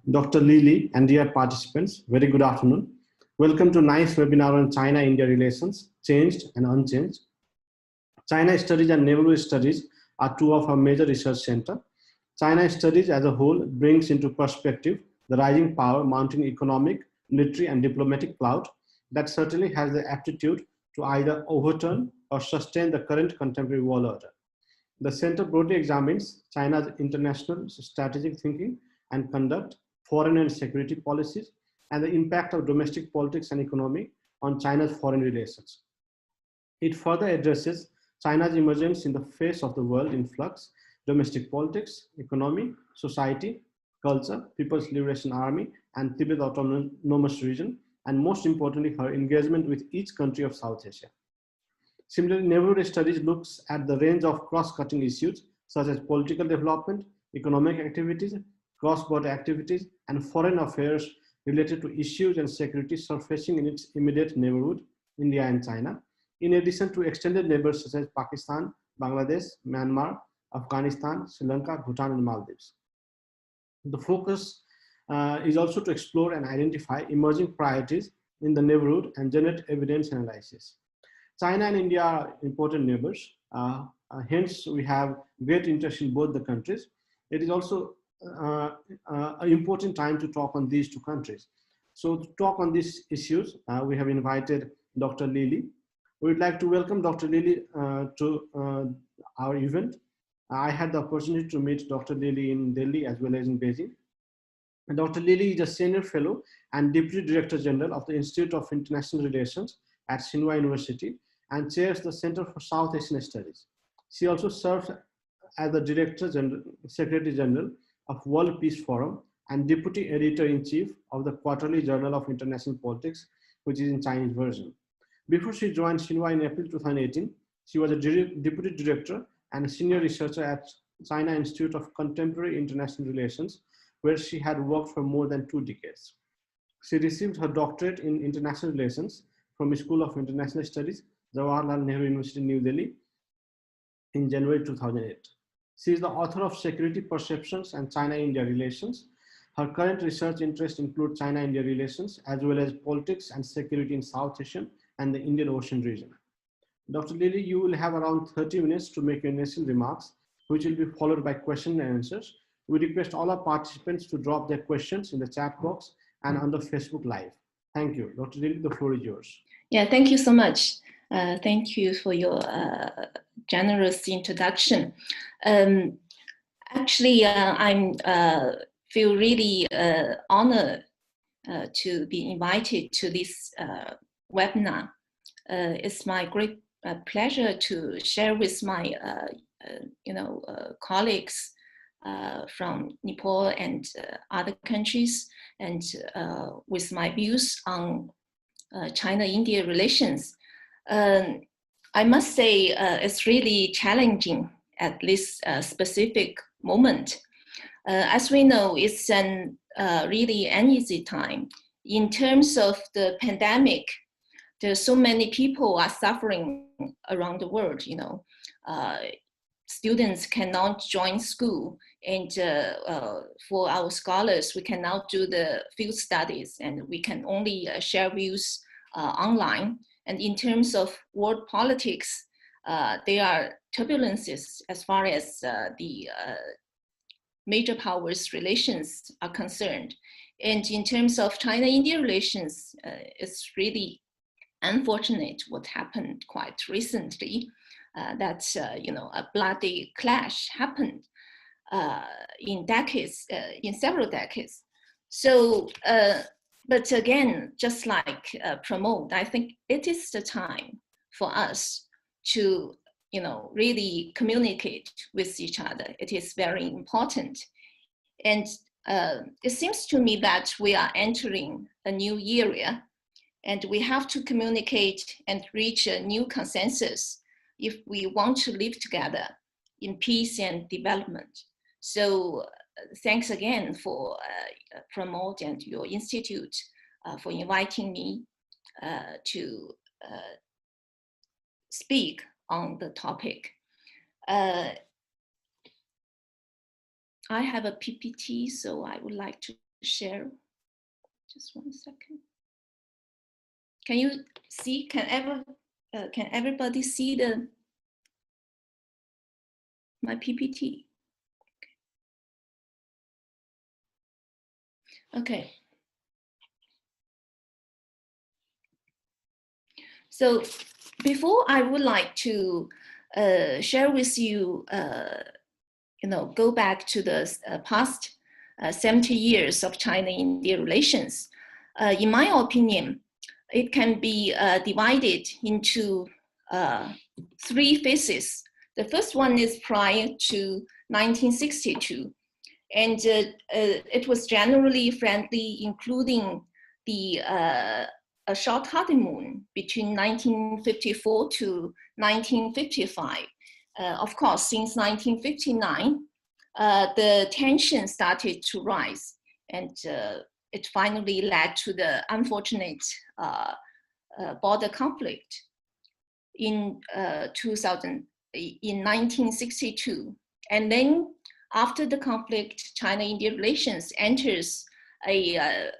Dr. Lili, and dear participants, very good afternoon. Welcome to NICE webinar on China-India relations, changed and unchanged. China studies and Nehru studies are two of our major research centers. China studies as a whole brings into perspective the rising power mounting economic, military, and diplomatic cloud that certainly has the aptitude to either overturn or sustain the current contemporary world order. The center broadly examines China's international strategic thinking and conduct, foreign and security policies, and the impact of domestic politics and economy on China's foreign relations. It further addresses China's emergence in the face of the world in flux, domestic politics, economy, society, culture, People's Liberation Army, and Tibet Autonomous Region, and most importantly, her engagement with each country of South Asia. Similarly, Nehru studies looks at the range of cross-cutting issues such as political development, economic activities, cross-border activities, and foreign affairs related to issues and security surfacing in its immediate neighborhood, India and China, in addition to extended neighbors such as Pakistan, Bangladesh, Myanmar, Afghanistan, Sri Lanka, Bhutan, and Maldives. The focus is also to explore and identify emerging priorities in the neighborhood and generate evidence analysis. China and India are important neighbors, hence we have great interest in both the countries. It is also an important time to talk on these two countries. So to talk on these issues, we have invited Dr. Lili. We would like to welcome Dr. Lili to our event. I had the opportunity to meet Dr. Lili in Delhi as well as in Beijing. And Dr. Lili is a senior fellow and deputy director general of the Institute of International Relations at Tsinghua University and chairs the Center for South Asian Studies. She also serves as the Secretary General of World Peace Forum and Deputy Editor-in-Chief of the Quarterly Journal of International Politics, which is in Chinese version. Before she joined Tsinghua in April 2018, she was a Deputy Director and a Senior Researcher at China Institute of Contemporary International Relations, where she had worked for more than 2 decades. She received her doctorate in International Relations from the School of International Studies, Jawaharlal Nehru University, New Delhi, in January 2008. She is the author of Security Perceptions and China-India Relations. Her current research interests include China-India relations, as well as politics and security in South Asian and the Indian Ocean region. Dr. Lili, you will have around 30 minutes to make your initial remarks, which will be followed by question and answers. We request all our participants to drop their questions in the chat box and on the Facebook Live. Thank you. Dr. Lili, the floor is yours. Yeah, thank you so much. Thank you for your generous introduction. Actually, I feel really honored to be invited to this webinar. It's my great pleasure to share with my colleagues from Nepal and other countries, and with my views on China-India relations. I must say it's really challenging at this specific moment. As we know, it's an really uneasy time. In terms of the pandemic, there's so many people are suffering around the world, students cannot join school, and for our scholars, we cannot do the field studies, and we can only share views online. And in terms of world politics, there are turbulences as far as the major powers relations are concerned. And in terms of China-India relations, it's really unfortunate what happened quite recently, that a bloody clash happened in several decades. So, but again, just like Pramod, I think it is the time for us to, really communicate with each other. It is very important. And it seems to me that we are entering a new era, and we have to communicate and reach a new consensus if we want to live together in peace and development. So thanks again for Pramod and your institute for inviting me to speak on the topic. I have a PPT, so I would like to share. Just 1 second. Can you see? Can everybody see my PPT? Okay. So before I would like to share with you, go back to the past 70 years of China-India relations. In my opinion, it can be divided into 3 phases. The first one is prior to 1962, and it was generally friendly, including a short honeymoon between 1954 to 1955. Of course, since 1959, the tension started to rise, and it finally led to the unfortunate border conflict in 1962. And then after the conflict, China-India relations entered a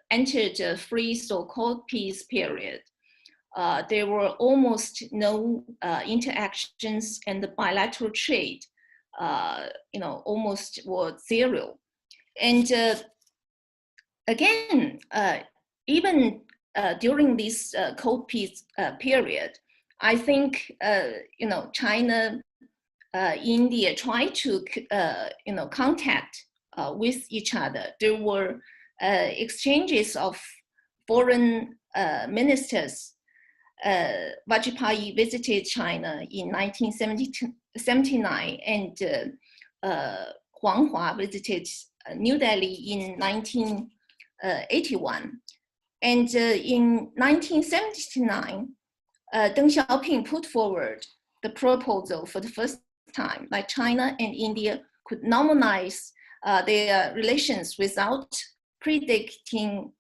free so-called peace period. There were almost no interactions, and the bilateral trade, almost was 0. And again, even during this cold peace period, I think China, India tried to contact with each other. There were exchanges of foreign ministers. Vajpayee visited China in 1979, and Huang Hua visited New Delhi in 1981. And in 1979, Deng Xiaoping put forward the proposal for the first time that China and India could normalize their relations without predicting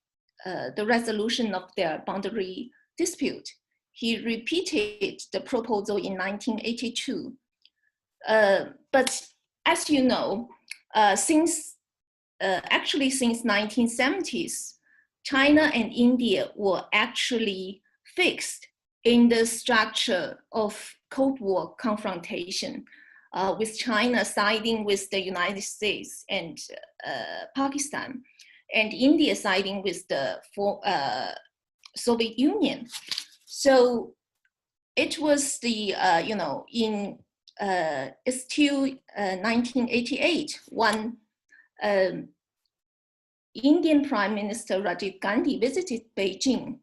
the resolution of their boundary dispute. He repeated the proposal in 1982. But as you know, since 1970s, China and India were actually fixed in the structure of Cold War confrontation, with China siding with the United States and Pakistan, and India siding with the Soviet Union. So it was the, it's till 1988 when Indian Prime Minister Rajiv Gandhi visited Beijing.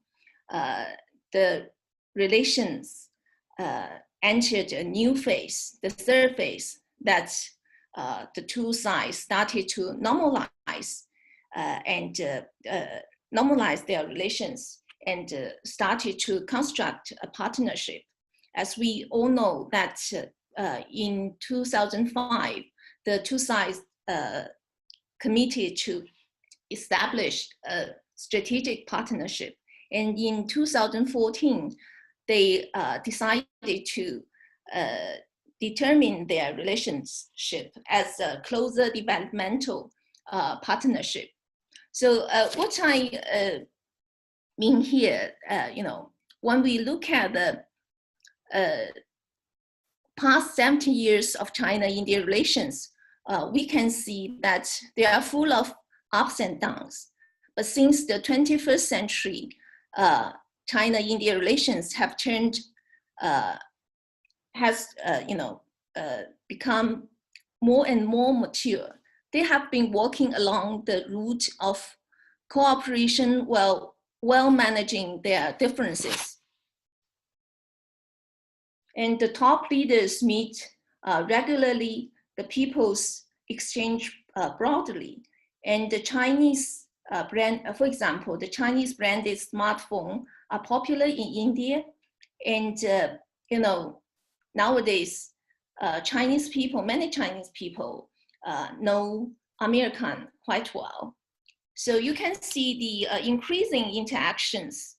The relations entered a new phase, the third phase, that the two sides started to normalize normalize their relations and started to construct a partnership. As we all know that in 2005, the two sides committed to establish a strategic partnership. And in 2014, they decided to determine their relationship as a closer developmental partnership. So what I mean here, when we look at the past 70 years of China-India relations, we can see that they are full of ups and downs. But since the 21st century, China-India relations have turned, become more and more mature. They have been walking along the route of cooperation while managing their differences. And the top leaders meet regularly, the peoples exchange broadly. And the Chinese brand, for example, the Chinese branded smartphone are popular in India. And, nowadays, Chinese people, many Chinese people know American quite well. So you can see the increasing interactions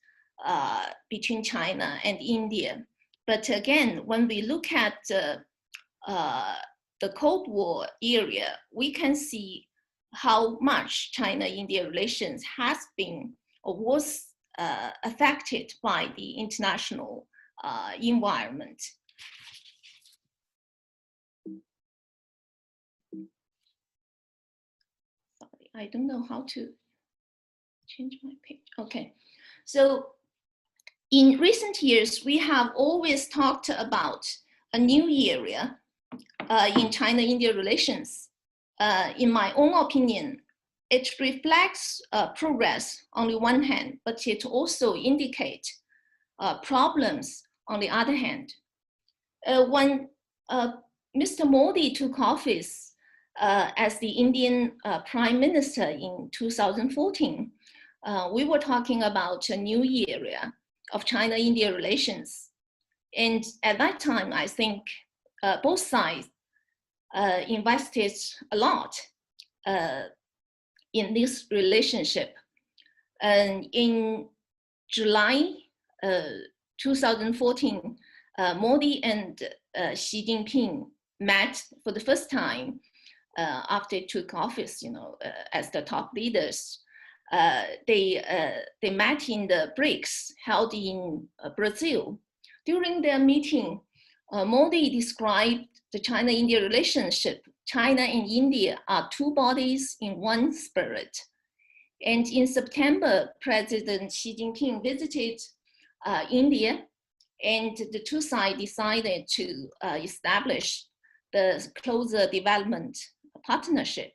between China and India. But again, when we look at the Cold War area, we can see how much China-India relations has been or was affected by the international environment. Sorry, I don't know how to change my page. Okay, so in recent years, we have always talked about a new area in China-India relations. In my own opinion, it reflects progress on the one hand, but it also indicates problems on the other hand. When Mr. Modi took office as the Indian Prime Minister in 2014, we were talking about a new area of China-India relations. And at that time, I think both sides invested a lot in this relationship. And in July 2014, Modi and Xi Jinping met for the first time after they took office, as the top leaders. They met in the BRICS held in Brazil. During their meeting, Modi described the China-India relationship. China and India are two bodies in one spirit. And in September, President Xi Jinping visited India, and the two sides decided to establish the closer development partnership.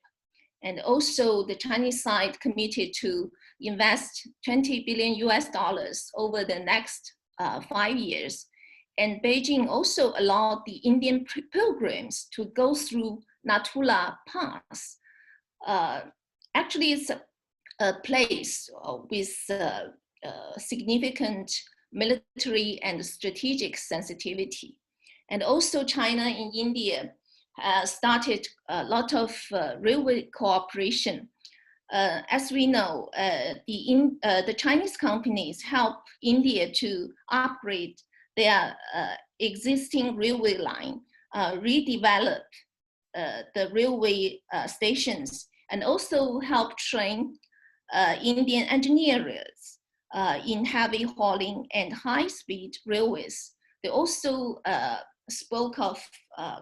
And also the Chinese side committed to invest $20 billion over the next 5 years. And Beijing also allowed the Indian pilgrims to go through Natula Pass. Actually, it's a place with significant military and strategic sensitivity. And also China and India started a lot of railway cooperation. As we know, the Chinese companies help India to upgrade their existing railway line, redevelop the railway stations, and also help train Indian engineers in heavy hauling and high-speed railways. They also spoke of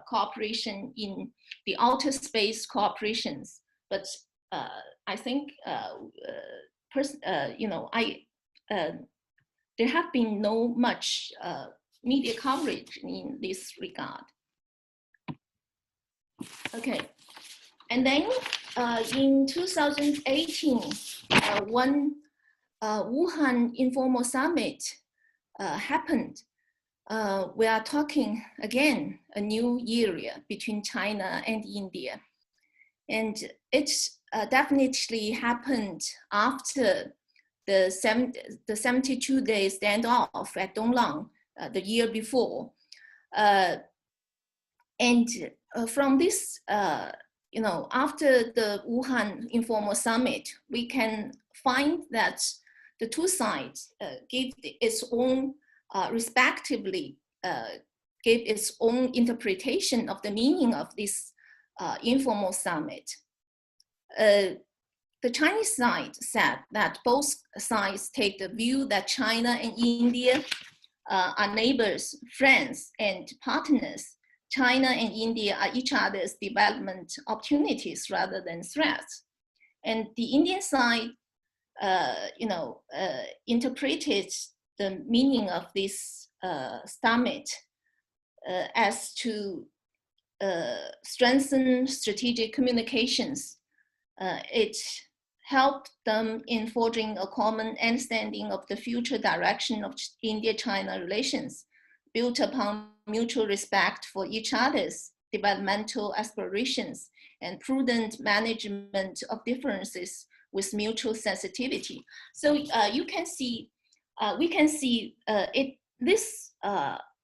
cooperation in the outer space cooperations, but I think there have been no much media coverage in this regard. Okay, and then in 2018, when Wuhan Informal Summit happened, we are talking again a new area between China and India. And it's definitely happened after the 72-day standoff at Donglang the year before. And from this, after the Wuhan Informal Summit, we can find that the two sides gave its own, respectively, gave its own interpretation of the meaning of this informal summit. The Chinese side said that both sides take the view that China and India are neighbors, friends, and partners. China and India are each other's development opportunities rather than threats. And the Indian side, interpreted the meaning of this summit as to strengthen strategic communications. It helped them in forging a common understanding of the future direction of India-China relations, built upon mutual respect for each other's developmental aspirations and prudent management of differences with mutual sensitivity. So you can see, we can see this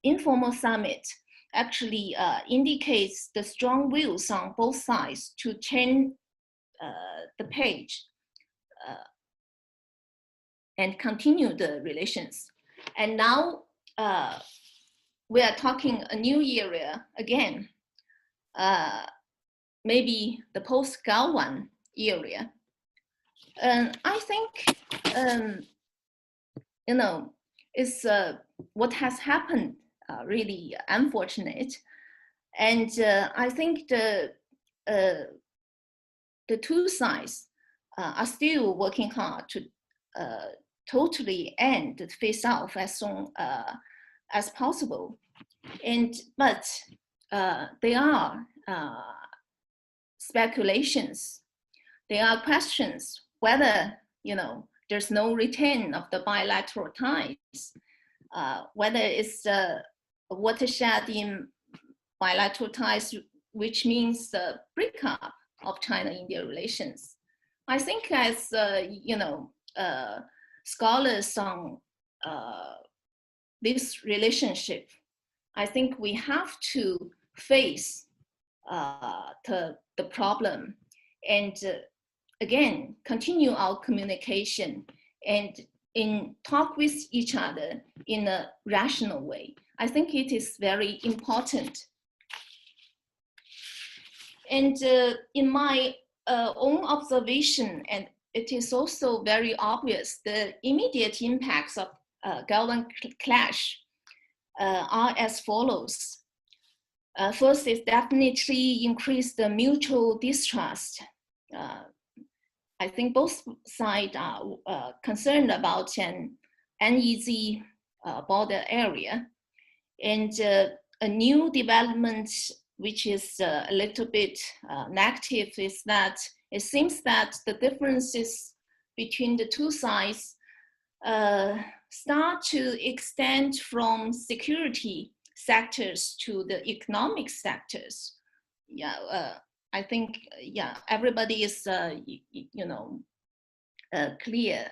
informal summit actually indicates the strong wills on both sides to turn the page and continue the relations. And now we are talking a new area again, maybe the post-Gao one area. I think, it's what has happened really unfortunate. And I think the two sides are still working hard to totally end the face-off as soon as possible. But there are speculations. There are questions whether, there's no return of the bilateral ties, whether it's a watershed in bilateral ties, which means the breakup of China-India relations. I think as, scholars on this relationship, I think we have to face the problem and again, continue our communication and talk with each other in a rational way. I think it is very important. And in my own observation, and it is also very obvious, the immediate impacts of Galwan clash are as follows. First, it definitely increased the mutual distrust. I think both sides are concerned about an uneasy border area. And a new development, which is a little bit negative, is that it seems that the differences between the two sides start to extend from security sectors to the economic sectors. Yeah, I think, everybody is, clear.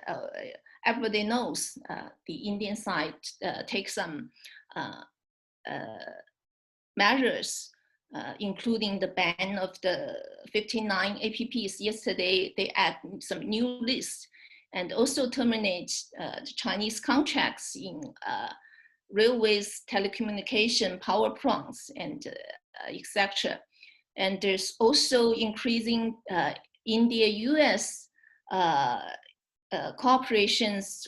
Everybody knows the Indian side takes some measures, including the ban of the 59 APPs. Yesterday, they add some new lists and also terminate the Chinese contracts in railways, telecommunication, power plants, and etc. And there's also increasing India-US coordinations,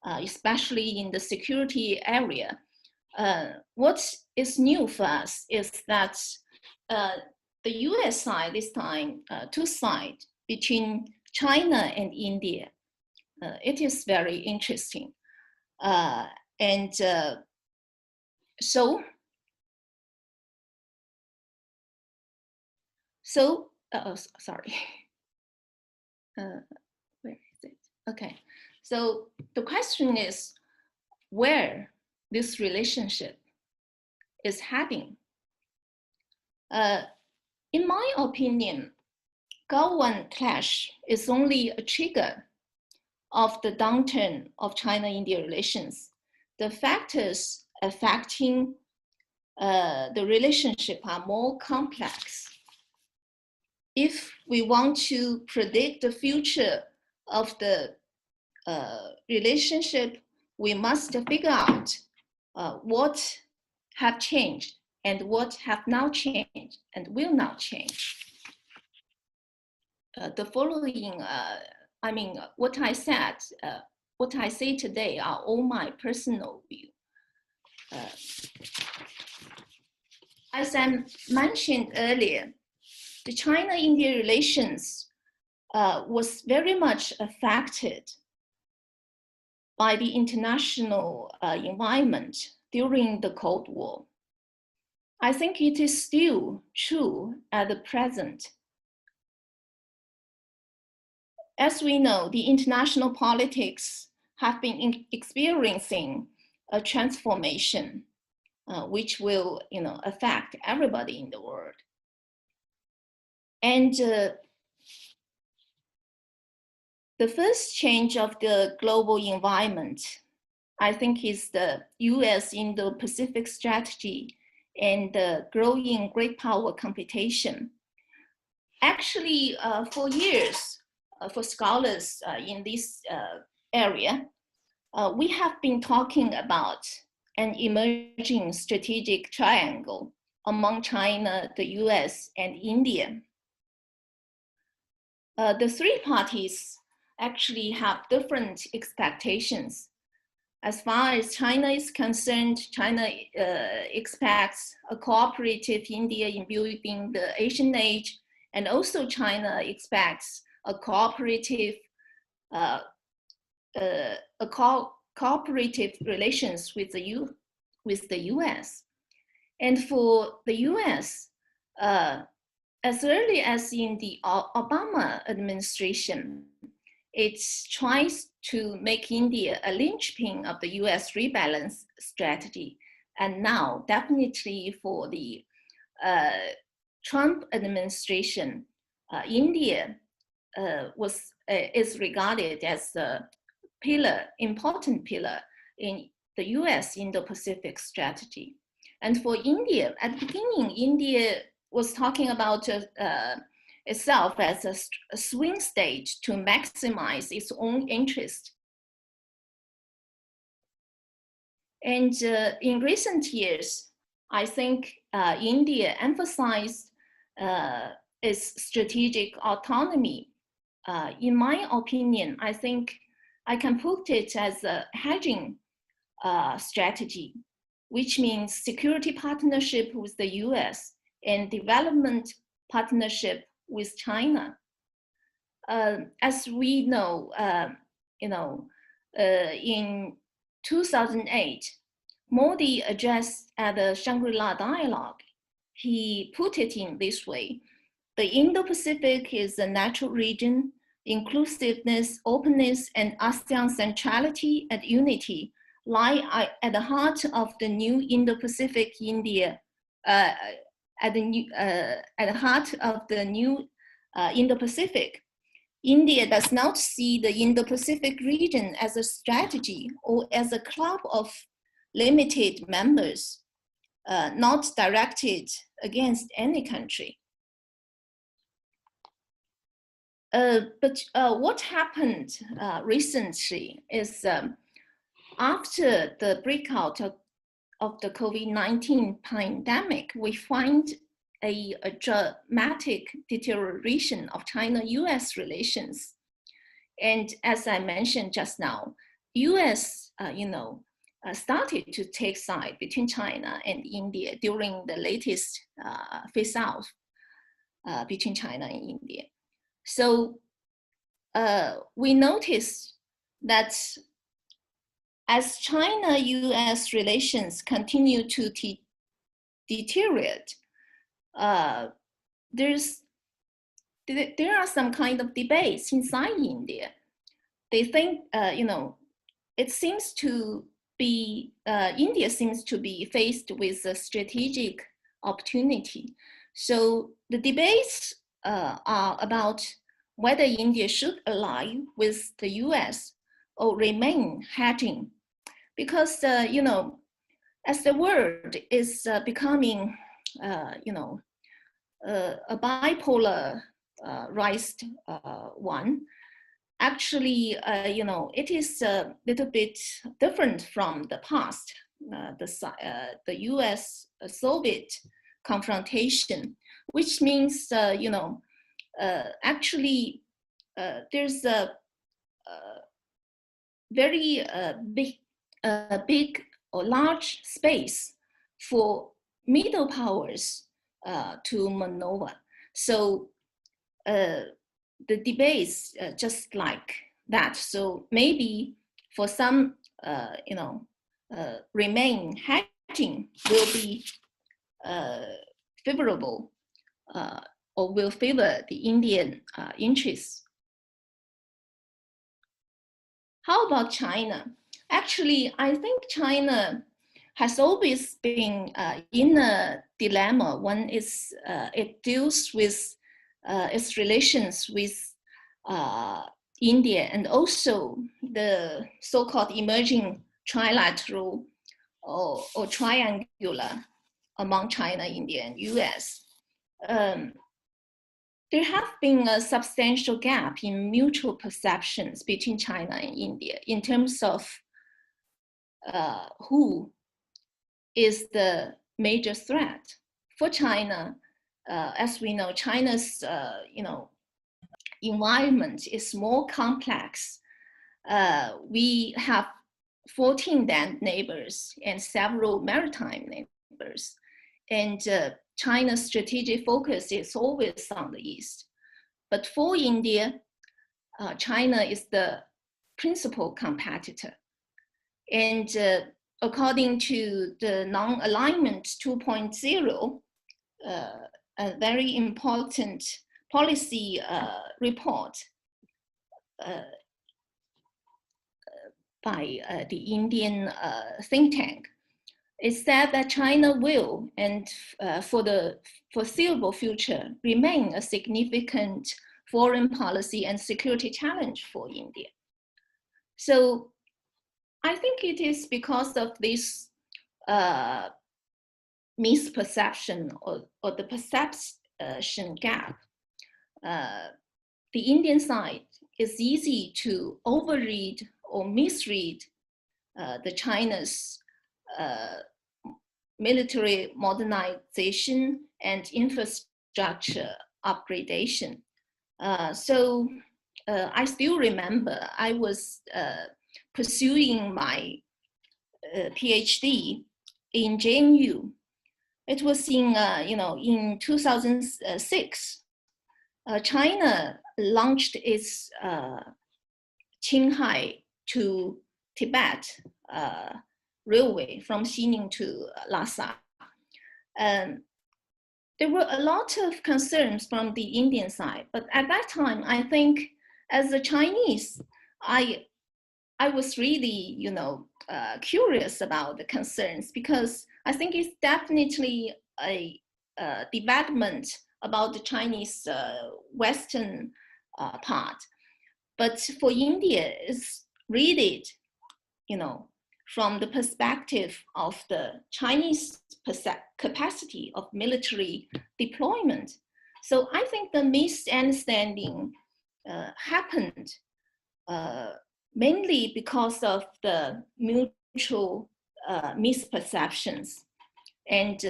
especially in the security area. What is new for us is that the US side this time, two sides between China and India. It is very interesting. Sorry. Where is it? Okay. So the question is where this relationship is heading. In my opinion, Galwan clash is only a trigger of the downturn of China-India relations. The factors affecting the relationship are more complex. If we want to predict the future of the relationship, we must figure out what have changed and what have now changed and will not change. The following, what I said, what I say today are all my personal view. As I mentioned earlier, the China-India relations was very much affected by the international environment during the Cold War. I think it is still true at the present. As we know, the international politics have been experiencing a transformation, which will, affect everybody in the world. And the first change of the global environment, I think, is the US Indo-Pacific strategy and the growing great power competition. Actually, for years, for scholars in this area, we have been talking about an emerging strategic triangle among China, the US, and India. the three parties actually have different expectations. As far as China is concerned, China expects a cooperative India in building the Asian age, and also China expects a cooperative cooperative relations with the U.S. And for the U.S., as early as in the Obama administration, it tries to make India a linchpin of the US rebalance strategy. And now, definitely for the Trump administration, India is regarded as a important pillar in the US Indo-Pacific strategy. And for India, at the beginning, India was talking about itself as a swing state to maximize its own interest. And in recent years, I think India emphasized its strategic autonomy. In my opinion, I think I can put it as a hedging strategy, which means security partnership with the US and development partnership with China. As we know, in 2008, Modi addressed at the Shangri-La Dialogue. He put it in this way: the Indo-Pacific is a natural region. Inclusiveness, openness, and ASEAN centrality and unity lie at the heart of the new Indo-Pacific India. At the heart of the new Indo-Pacific. India does not see the Indo-Pacific region as a strategy or as a club of limited members, not directed against any country. But what happened recently is after the breakout of the COVID-19 pandemic, we find a dramatic deterioration of China-US relations. And as I mentioned just now, US, started to take side between China and India during the latest phase out between China and India. So we noticed that as China-US relations continue to deteriorate, there are some kind of debates inside India. They think, it seems to be, India seems to be faced with a strategic opportunity. So the debates are about whether India should ally with the US or remain hedging. Because, as the world is becoming, a bipolarized one, actually, it is a little bit different from the past, the US-Soviet confrontation, which means, actually, there's a very big or large space for middle powers to maneuver. So the debates just like that. So maybe for some, remain hedging will be favorable or will favor the Indian interests. How about China? Actually, I think China has always been in a dilemma when it deals with its relations with India and also the so-called emerging trilateral or triangular among China, India, and US. There have been a substantial gap in mutual perceptions between China and India in terms of who is the major threat. For China, as we know, China's environment is more complex. We have 14 land neighbors and several maritime neighbors. And China's strategic focus is always on the East. But for India, China is the principal competitor. And according to the Non-Alignment 2.0, a very important policy report by the Indian think tank, it said that China will, and for the foreseeable future, remain a significant foreign policy and security challenge for India. So I think it is because of this misperception or the perception gap. The Indian side is easy to overread or misread the China's military modernization and infrastructure upgradation. So I still remember I was pursuing my PhD in JNU. It was in, in 2006. China launched its Qinghai to Tibet railway from Xining to Lhasa. There were a lot of concerns from the Indian side, but at that time, I think as a Chinese, I was really, curious about the concerns, because I think it's definitely a development about the Chinese Western part. But for India, it's read it, from the perspective of the Chinese capacity of military deployment. So I think the misunderstanding happened mainly because of the mutual misperceptions. And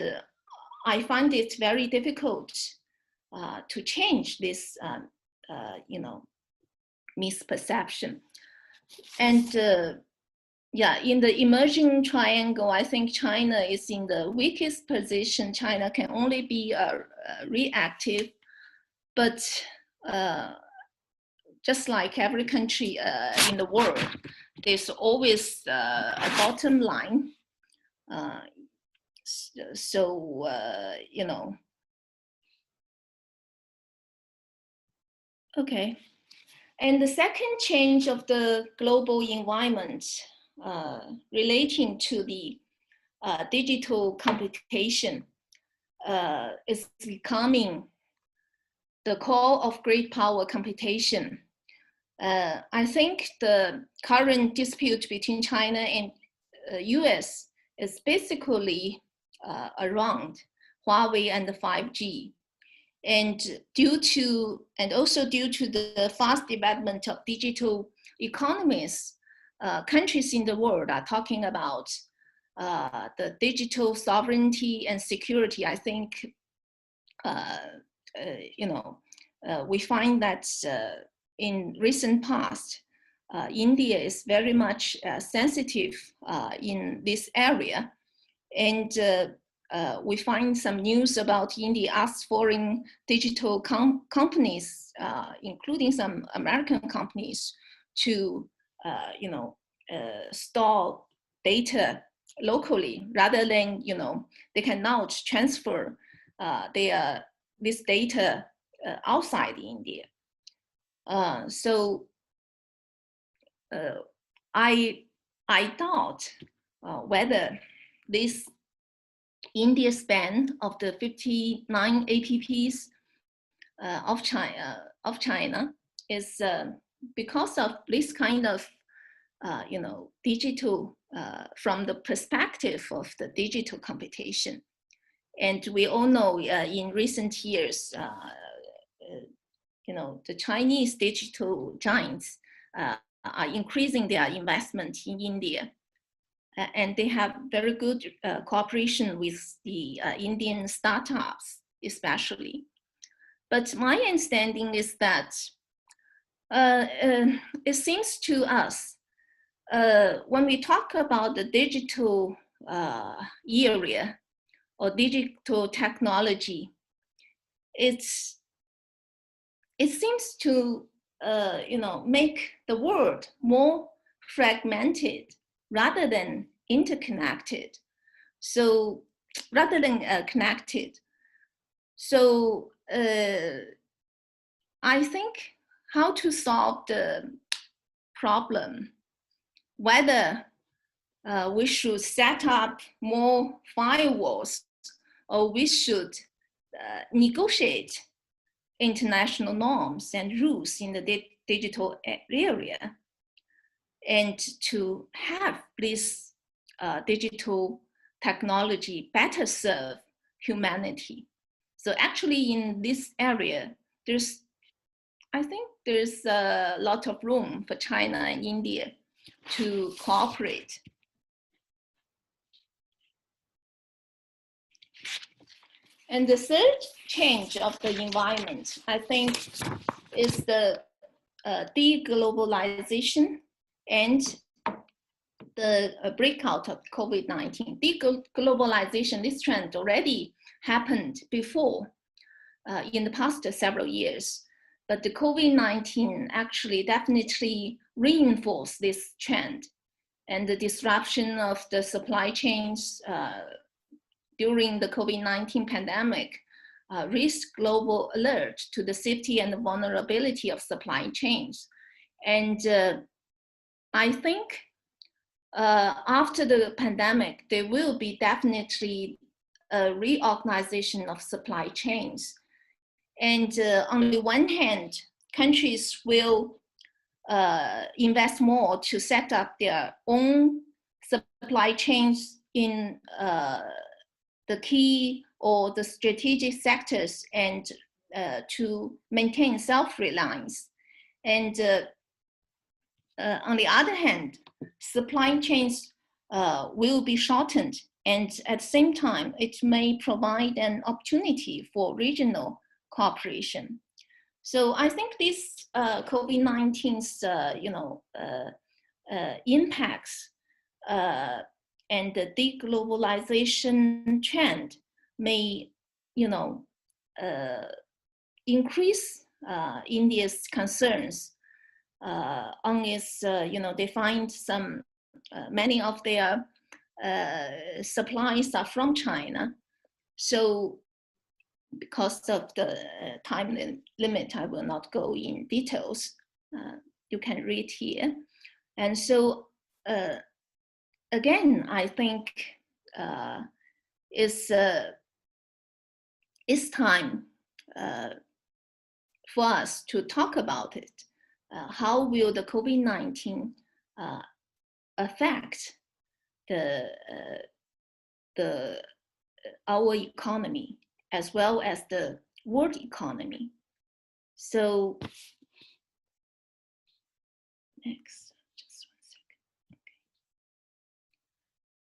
I find it very difficult to change this, misperception. And in the emerging triangle, I think China is in the weakest position. China can only be reactive, but just like every country in the world, there's always a bottom line. Okay. And the second change of the global environment relating to the digital computation is becoming the core of great power computation. I think the current dispute between China and US is basically around Huawei and the 5G. And also due to the fast development of digital economies, countries in the world are talking about the digital sovereignty and security. I think, we find that in recent past, India is very much sensitive in this area. And we find some news about India asks foreign digital companies, including some American companies, to store data locally rather than they cannot transfer this data outside India. So I doubt whether this India's ban of the 59 APPs of China is because of this kind of digital, from the perspective of the digital computation. And we all know in recent years, the Chinese digital giants are increasing their investment in India. And they have very good cooperation with the Indian startups, especially. But my understanding is that It seems to us, when we talk about the digital area or digital technology, it seems to make the world more fragmented rather than interconnected. So rather than connected. So I think how to solve the problem, whether we should set up more firewalls or we should negotiate international norms and rules in the digital area, and to have this digital technology better serve humanity. So actually in this area, I think there's a lot of room for China and India to cooperate. And the third change of the environment, I think, is the deglobalization and the breakout of COVID-19. Deglobalization, this trend already happened before in the past several years, but the COVID-19 actually definitely reinforced this trend, and the disruption of the supply chains during the COVID-19 pandemic raised global alert to the safety and the vulnerability of supply chains. And I think after the pandemic, there will be definitely a reorganization of supply chains. And on the one hand, countries will invest more to set up their own supply chains in the key or the strategic sectors, and to maintain self-reliance. And on the other hand, supply chains will be shortened, and at the same time, it may provide an opportunity for regional cooperation. So I think this COVID-19's impacts and the deglobalization trend may increase India's concerns on its, they find many of their supplies are from China. So because of the time limit, I will not go in details. You can read here. And so again, I think it's time for us to talk about it. How will the COVID-19 affect our economy as well as the world economy? So next, just 1 second. Okay.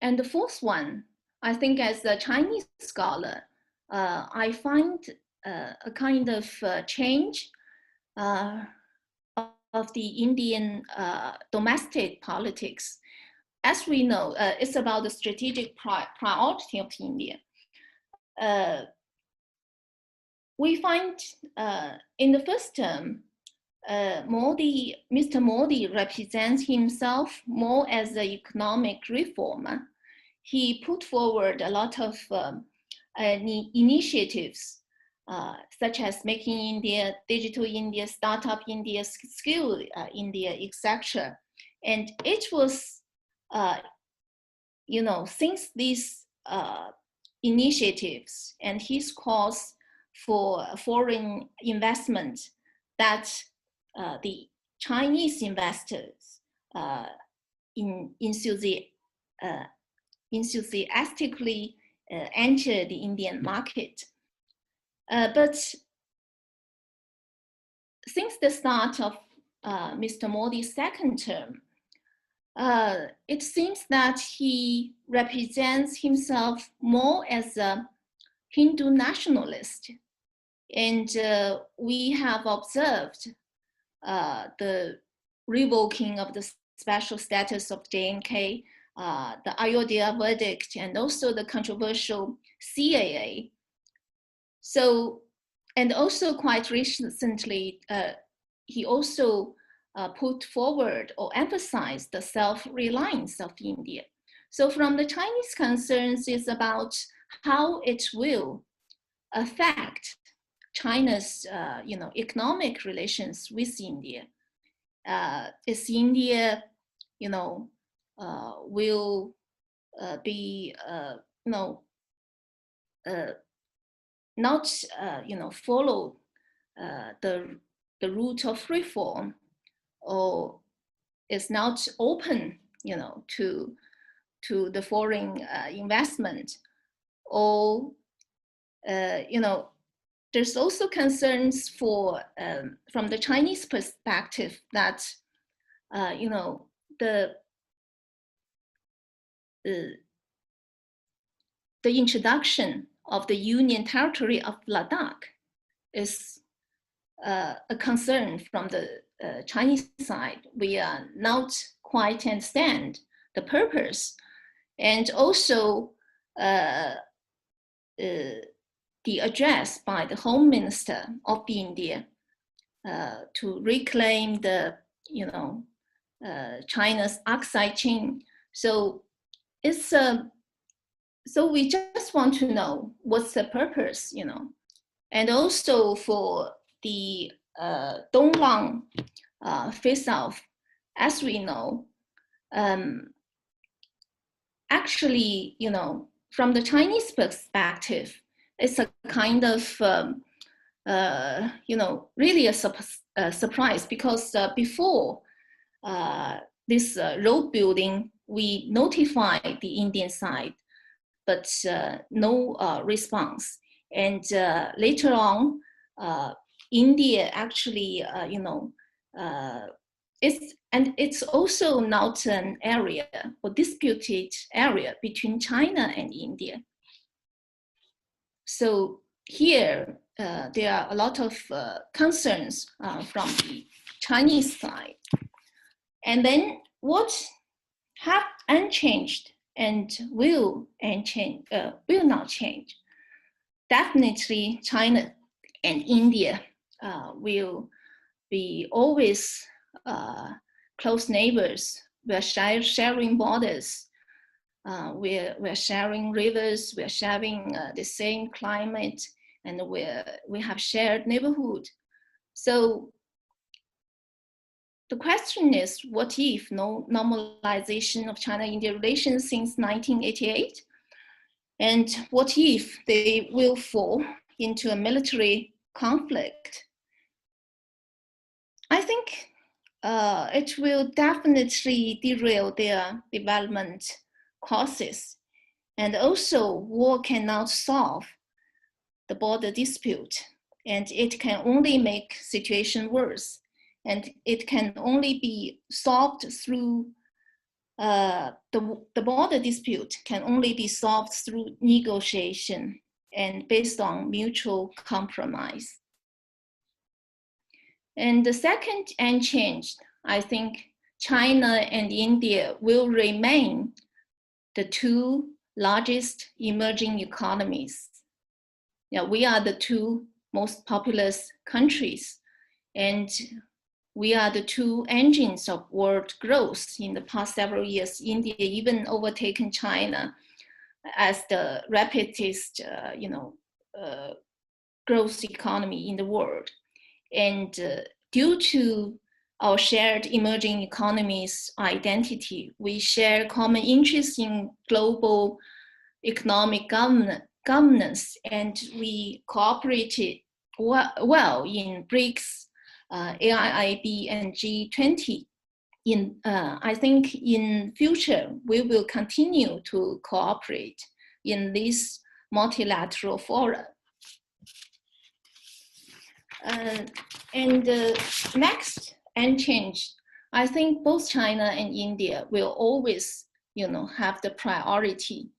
And the fourth one, I think as a Chinese scholar, I find a kind of change of the Indian domestic politics. As we know, it's about the strategic priority of India. We find in the first term, Mr. Modi represents himself more as an economic reformer. He put forward a lot of initiatives, such as making India, digital India, startup India, skill India, etc. And it was, since these initiatives and his calls for foreign investment, that the Chinese investors enthusiastically enter the Indian market. But since the start of Mr. Modi's second term, it seems that he represents himself more as a Hindu nationalist. And we have observed the revoking of the special status of JNK, the Ayodhya verdict, and also the controversial CAA. So, and also quite recently, he also put forward or emphasized the self-reliance of India. So from the Chinese concerns is about how it will affect China's economic relations with India. Is India, will be not follow the route of reform, or is not open to the foreign investment, or there's also concerns for from the Chinese perspective that the introduction of the Union territory of Ladakh is a concern from the Chinese side. We are not quite understand the purpose, and also the address by the Home Minister of India to reclaim the China's oxide chain. So it's so we just want to know what's the purpose, and also for the Donglang face-off, as we know, actually, from the Chinese perspective, it's a kind of, really a surprise, because before this road building, we notified the Indian side, but no response. And later on, India actually, it's also not an area or disputed area between China and India. So here, there are a lot of concerns from the Chinese side. And then what have unchanged and will not change? Definitely China and India will be always close neighbors. We're sharing borders. We're sharing rivers. We're sharing the same climate, and we have shared neighborhood. So the question is, what if no normalization of China-India relations since 1988? And what if they will fall into a military conflict? I think it will definitely derail their development courses. And also, war cannot solve the border dispute, and it can only make situation worse. And it can only be solved through the border dispute can only be solved through negotiation and based on mutual compromise. And the second unchanged, I think China and India will remain the two largest emerging economies. We are the two most populous countries, and we are the two engines of world growth. In the past several years, India even overtaken China as the rapidest, growth economy in the world. And due to our shared emerging economies identity, we share common interests in global economic governance, and we cooperated well in BRICS, AIIB, and G20. I think in future, we will continue to cooperate in this multilateral fora. And next, unchanged, I think both China and India will always, have the priority,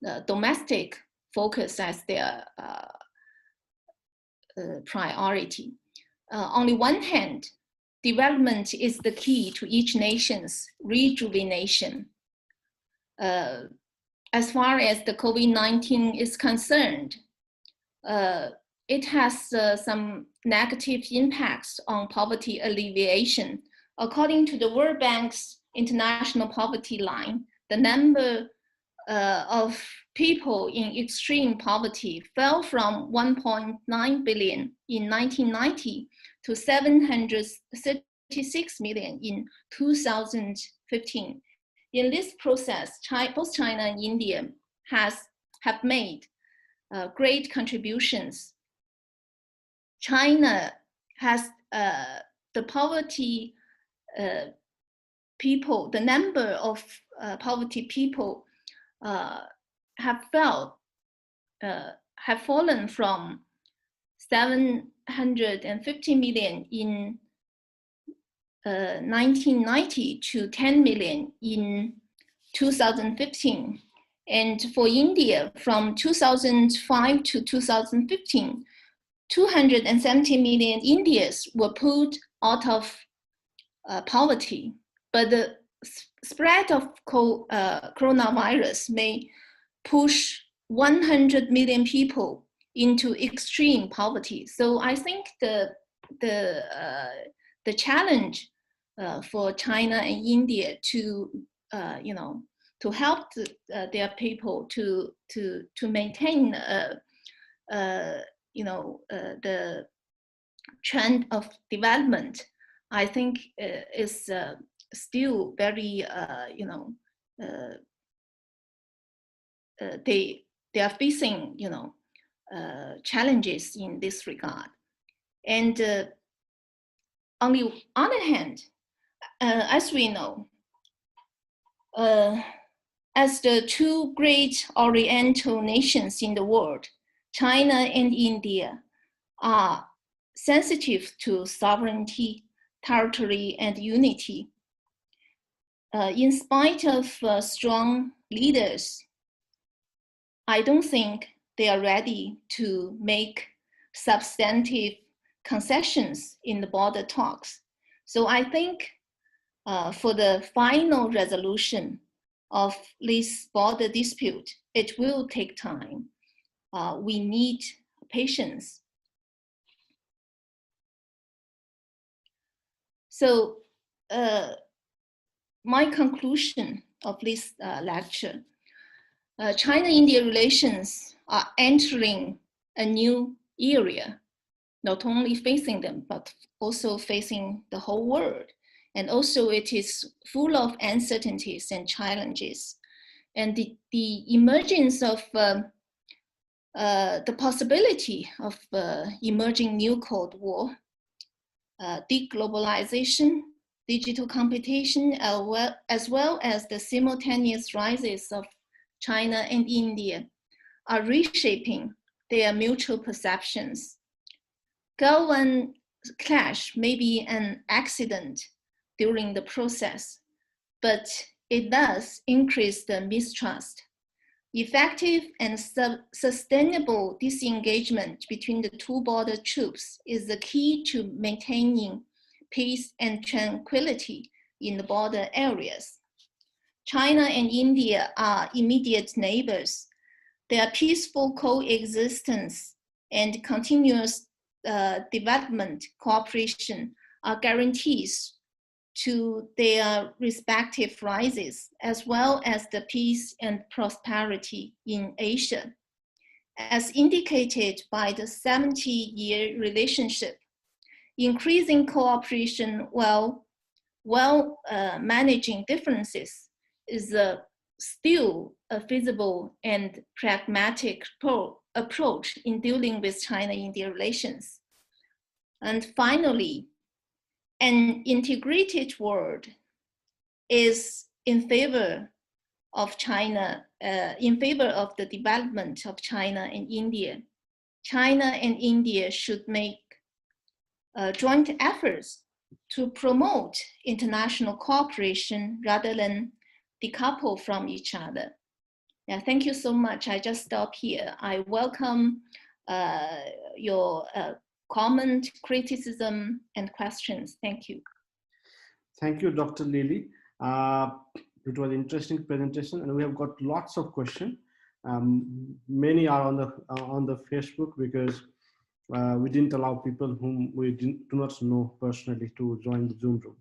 the domestic focus as their priority. On the one hand, development is the key to each nation's rejuvenation. As far as the COVID-19 is concerned, it has some negative impacts on poverty alleviation. According to the World Bank's International Poverty Line, the number of people in extreme poverty fell from 1.9 billion in 1990 to 736 million in 2015. In this process, both China and India have made great contributions. China has the poverty people, the number of poverty people have fallen from 750 million in 1990 to 10 million in 2015. And for India, from 2005 to 2015, 270 million Indians were pulled out of poverty. But the spread of coronavirus may push 100 million people into extreme poverty. So I think the challenge for China and India to to help their people to maintain the trend of development, I think is still very they are facing challenges in this regard. And on the other hand, as we know, as the two great Oriental nations in the world, China and India are sensitive to sovereignty, territory, and unity. In spite of strong leaders, I don't think they are ready to make substantive concessions in the border talks. So I think for the final resolution of this border dispute, it will take time. We need patience. So my conclusion of this lecture, China-India relations are entering a new era, not only facing them, but also facing the whole world. And also it is full of uncertainties and challenges. And the emergence of the possibility of emerging new Cold War, deglobalization, digital competition, as well as the simultaneous rises of China and India are reshaping their mutual perceptions. Gulf clash may be an accident during the process, but it does increase the mistrust. Effective and sustainable disengagement between the two border troops is the key to maintaining peace and tranquility in the border areas. China and India are immediate neighbors. Their peaceful coexistence and continuous development cooperation are guarantees to their respective rises, as well as the peace and prosperity in Asia. As indicated by the 70-year relationship, increasing cooperation while managing differences is still a feasible and pragmatic approach in dealing with China-India relations. And finally, an integrated world is in favor of China, in favor of the development of China and India. China and India should make joint efforts to promote international cooperation rather than decouple from each other. Yeah, thank you so much. I just stop here. I welcome your comment, criticism, and questions. Thank you. Thank you, Dr. Lily. It was an interesting presentation, and we have got lots of questions. Many are on the Facebook because we didn't allow people whom we do not know personally to join the Zoom room.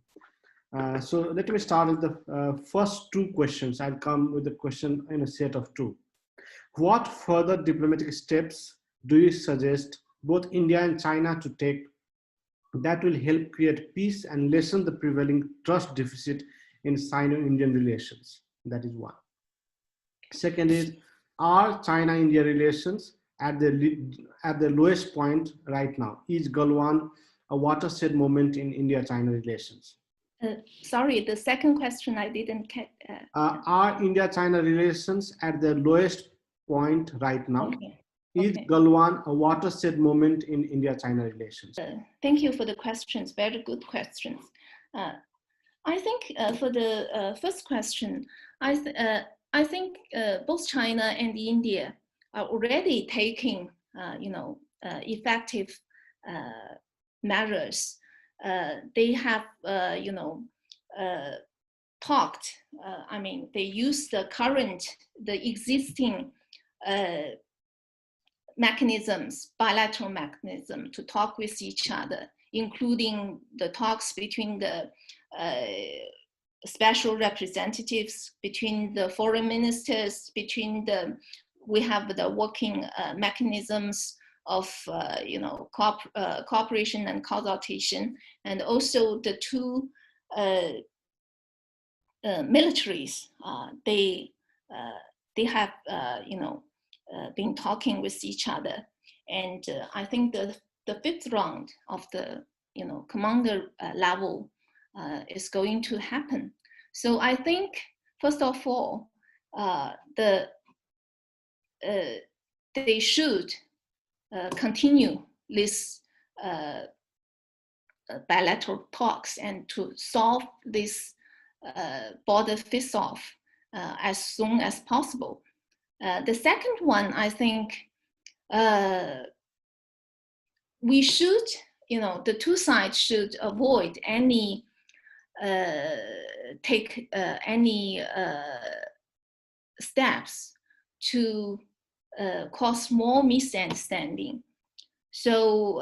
So let me start with the first two questions. I'll come with the question in a set of two. What further diplomatic steps do you suggest both India and China to take that will help create peace and lessen the prevailing trust deficit in Sino-Indian relations? That is one. Second is, are China-India relations at the lowest point right now? Is Galwan a watershed moment in India-China relations? Sorry, the second question I didn't catch. Are India-China relations at the lowest point right now? Okay. Is Galwan a watershed moment in India-China relations? Thank you for the questions. Very good questions. I think for the first question, I think both China and India are already taking, effective measures. They have, talked. I mean, they use the existing mechanisms, bilateral mechanism, to talk with each other, including the talks between the special representatives, between the foreign ministers, we have the working mechanisms of cooperation and consultation, and also the two militaries. They have been talking with each other, and I think the fifth round of the commander level is going to happen. So I think first of all, they should continue this bilateral talks and to solve this border face-off as soon as possible. The second one, I think we should, the two sides should avoid any take any steps to cause more misunderstanding. So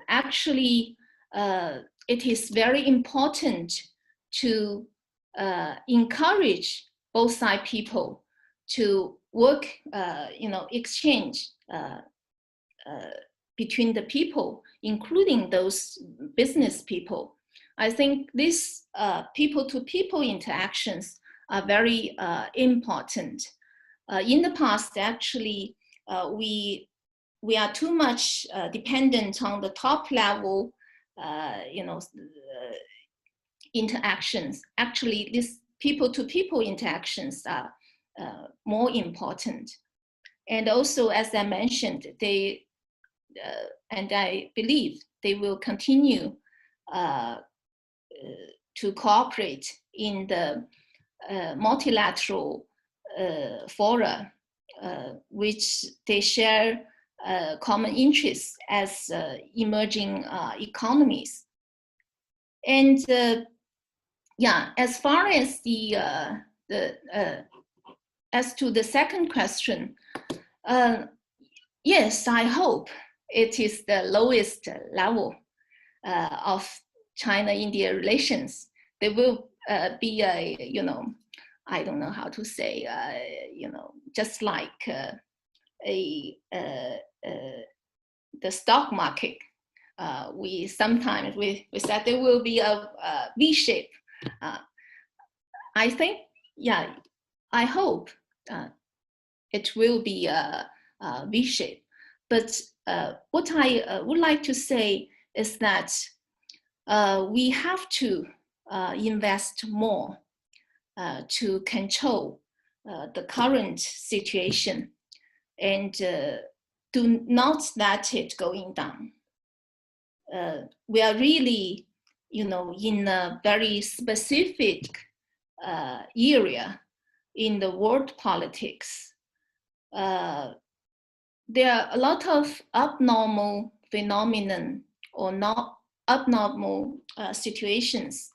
actually, it is very important to encourage both side people to work, exchange between the people, including those business people. I think these people-to-people interactions are very important. In the past, actually, we are too much dependent on the top level, interactions. Actually, these people-to-people interactions are more important. And also, as I mentioned, they and I believe they will continue to cooperate in the multilateral fora, which they share common interests as emerging economies. And yeah, as far as as to the second question, yes, I hope it is the lowest level of China-India relations. There will be a, I don't know how to say, just like the stock market. We sometimes said there will be a V shape. I think, yeah, I hope it will be a V shape. But what I would like to say is that we have to invest more to control the current situation and do not let it going down. We are really, in a very specific area in the world politics. There are a lot of abnormal phenomenon or not abnormal situations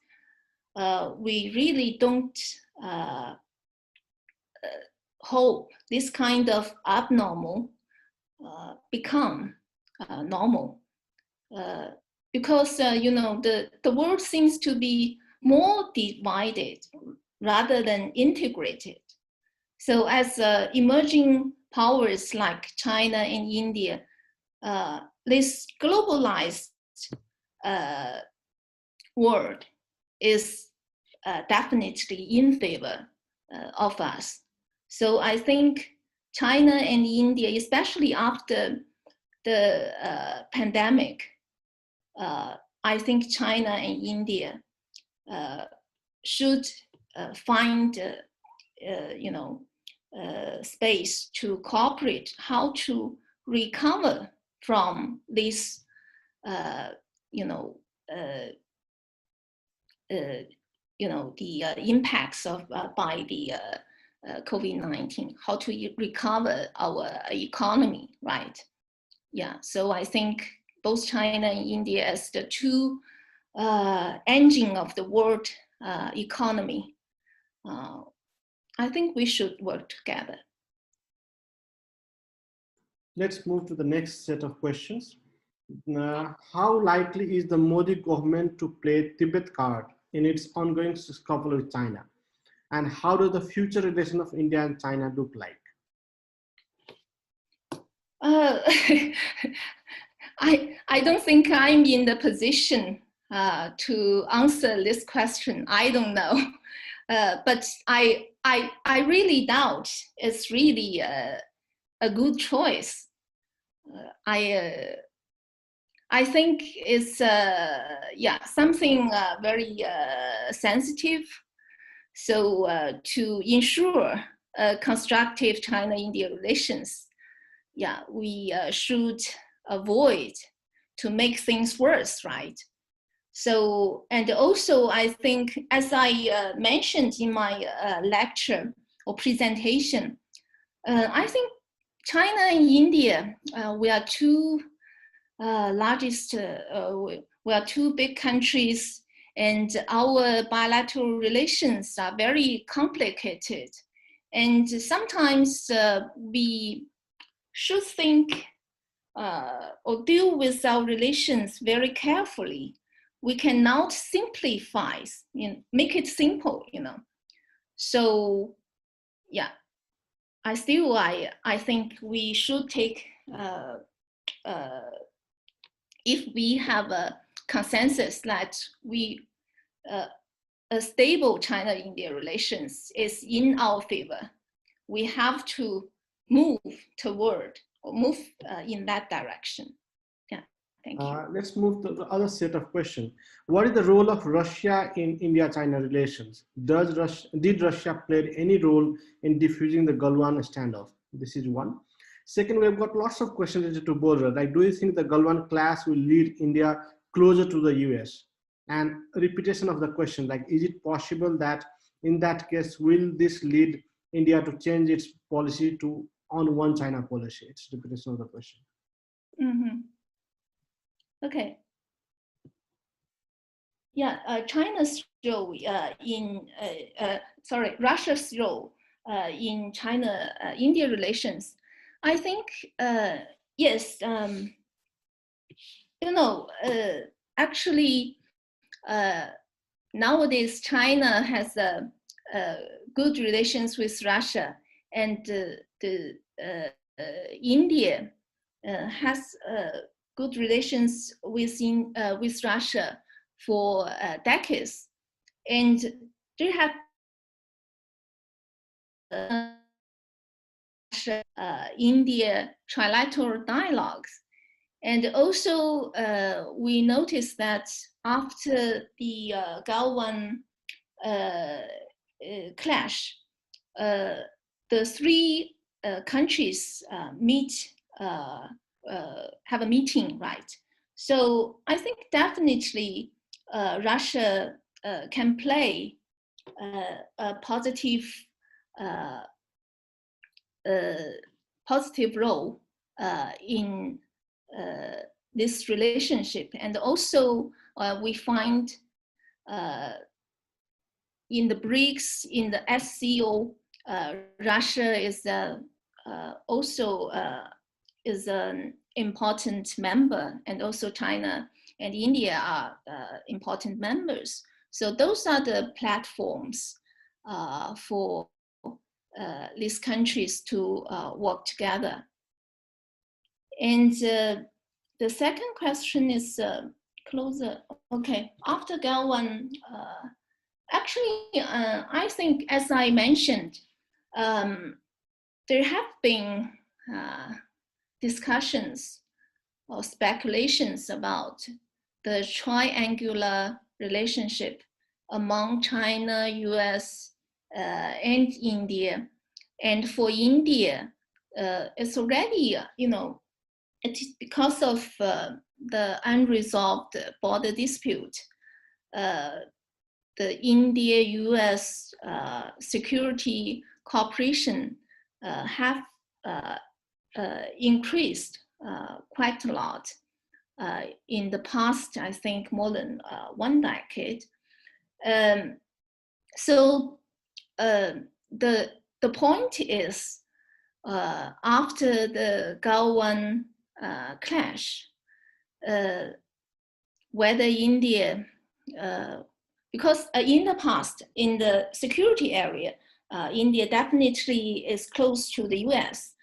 we really don't hope this kind of abnormal become normal. Because the world seems to be more divided rather than integrated. So as emerging powers like China and India, this globalized world is definitely in favor of us. So I think China and India, especially after the pandemic, I think China and India should find space to cooperate, how to recover from this the impacts of by the COVID-19, how to recover our economy, right? Yeah, so I think both China and India as the two engine of the world economy, I think we should work together. Let's move to the next set of questions. How likely is the Modi government to play Tibet card in its ongoing scuffle with China? And how do the future relation of India and China look like? I don't think I'm in the position to answer this question. I don't know, but I really doubt it's really a good choice. I think it's something very sensitive. So to ensure constructive China-India relations, we should avoid to make things worse, right? So, and also I think, as I mentioned in my lecture or presentation, I think China and India, we are two largest, we are two big countries, and our bilateral relations are very complicated. And sometimes we should think or deal with our relations very carefully. We cannot simplify, make it simple, So, I think we should take, if we have a consensus that a stable China-India relations is in our favor, we have to move toward or move in that direction. Yeah, thank you. Let's move to the other set of questions. What is the role of Russia in India-China relations? Did Russia play any role in diffusing the Galwan standoff? This is one. Second, we've got lots of questions related to border. Like, do you think the Galwan clash will lead India closer to the US? And a repetition of the question, like, is it possible that in that case, will this lead India to change its policy to on one China policy? It's a repetition of the question. Mm-hmm. Okay. Yeah, China's role Russia's role in China-India relations. I think, yes, actually, nowadays China has good relations with Russia, and India has good relations with Russia for decades, and they have India trilateral dialogues. And also, we noticed that after the Galwan clash, the three countries have a meeting, right? So I think definitely Russia can play a positive role in this relationship. And also we find in the BRICS, in the SCO, Russia is also is an important member, and also China and India are important members. So those are the platforms for these countries to work together. And the second question is closer. Okay, after Galwan, actually, I think, as I mentioned, there have been discussions or speculations about the triangular relationship among China, US, and India. And for India, it's already, it's because of the unresolved border dispute. The India-US security cooperation have increased quite a lot in the past, I think, more than 1 decade. So the point is, after the Galwan clash, whether India, because in the past, in the security area, India definitely is close to the US,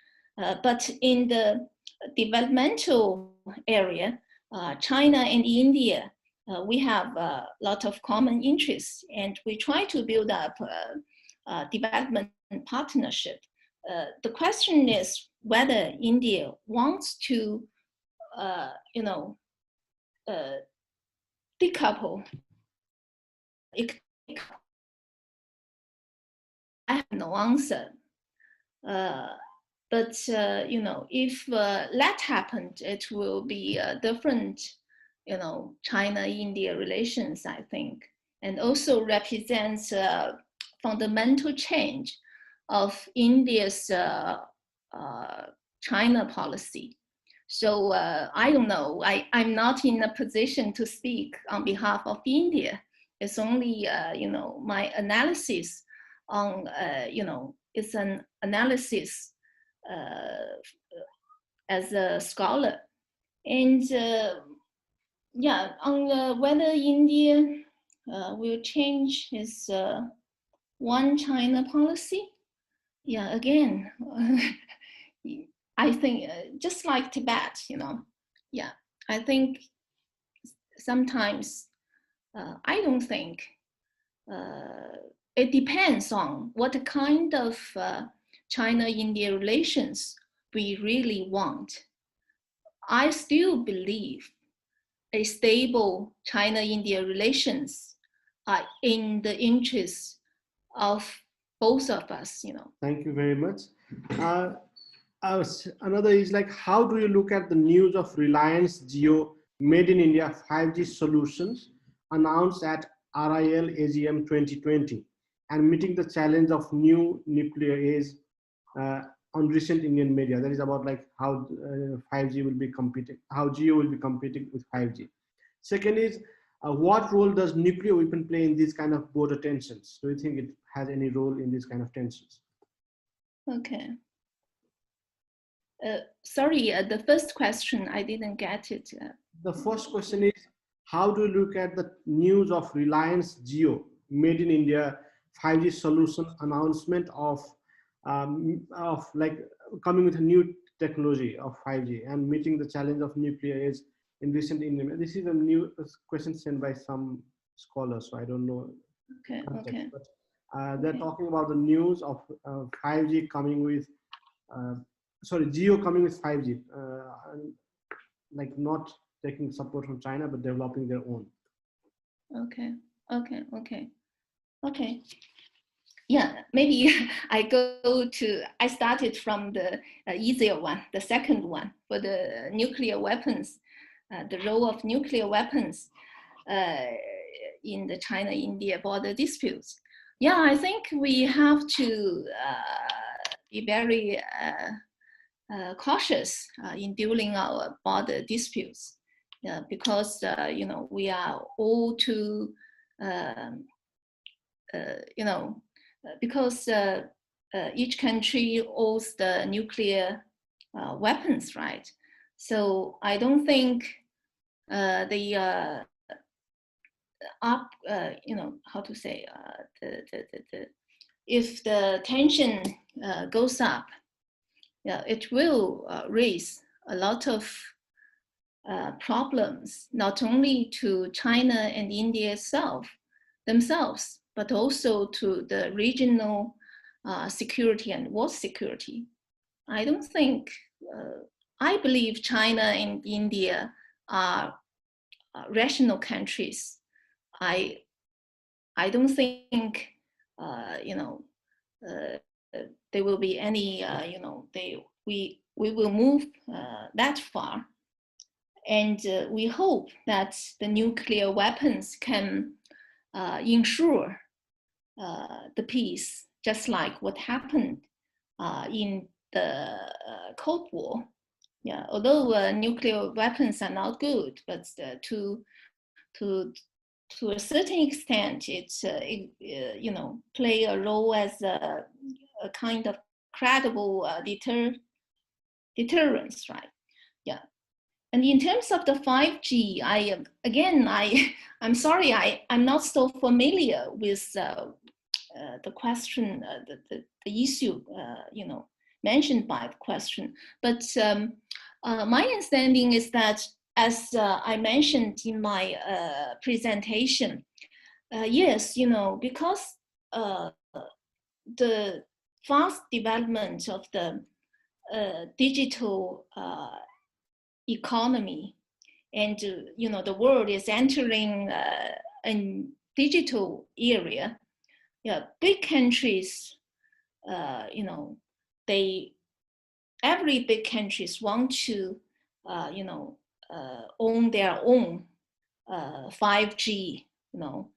but in the developmental area, China and India, we have a lot of common interests, and we try to build up a development partnership. The question is whether India wants to, decouple. I have no answer. But if that happened, it will be a different, China-India relations, I think, and also represents a fundamental change of India's China policy. So I don't know. I'm not in a position to speak on behalf of India. It's only, my analysis on, it's an analysis as a scholar. And yeah, on whether India will change its one China policy, yeah, again, I think just like Tibet, yeah, I think sometimes I don't think it depends on what kind of China-India relations we really want. I still believe a stable China-India relations are in the interests of both of us, Thank you very much. Another is like, how do you look at the news of Reliance Jio Made in India 5G solutions announced at RIL AGM 2020 and meeting the challenge of new nuclear age on recent Indian media? That is about like how 5G will be competing, how Jio will be competing with 5G. Second is, what role does nuclear weapon play in these kind of border tensions? Do you think it has any role in these kind of tensions? Okay. Sorry, the first question, I didn't get it. The first question is, how do you look at the news of Reliance Jio Made in India 5G solution announcement of like coming with a new technology of 5G and meeting the challenge of nuclear age in recent India? This is a new question sent by some scholars, so I don't know. Okay, okay. But they're talking about the news of 5G coming with, Jio coming with 5G, like not taking support from China, but developing their own. Okay, okay, okay, okay. Yeah, maybe I started from the easier one, the second one, for the nuclear weapons, the role of nuclear weapons in the China-India border disputes. Yeah, I think we have to be very cautious in dealing our border disputes, because we are all too you know, because each country owns the nuclear weapons, right? So I don't think the you know, how to say, if the tension goes up, yeah, it will raise a lot of problems, not only to China and India themselves, but also to the regional security and world security. I don't think, I believe China and India are rational countries. I don't think, you know, there will be any, you know, we will move that far. And we hope that the nuclear weapons can ensure the peace, just like what happened in the Cold War. Yeah, although nuclear weapons are not good, but to a certain extent, it you know, play a role as a kind of credible deterrence, right? Yeah. And in terms of the 5G, I'm sorry, I'm not so familiar with the question, the issue, you know, mentioned by the question. But my understanding is that, as I mentioned in my presentation, yes, you know, because the fast development of the digital economy, and you know, the world is entering a digital area. Yeah, big countries, you know, every big countries want to, you know, own their own 5G, you know,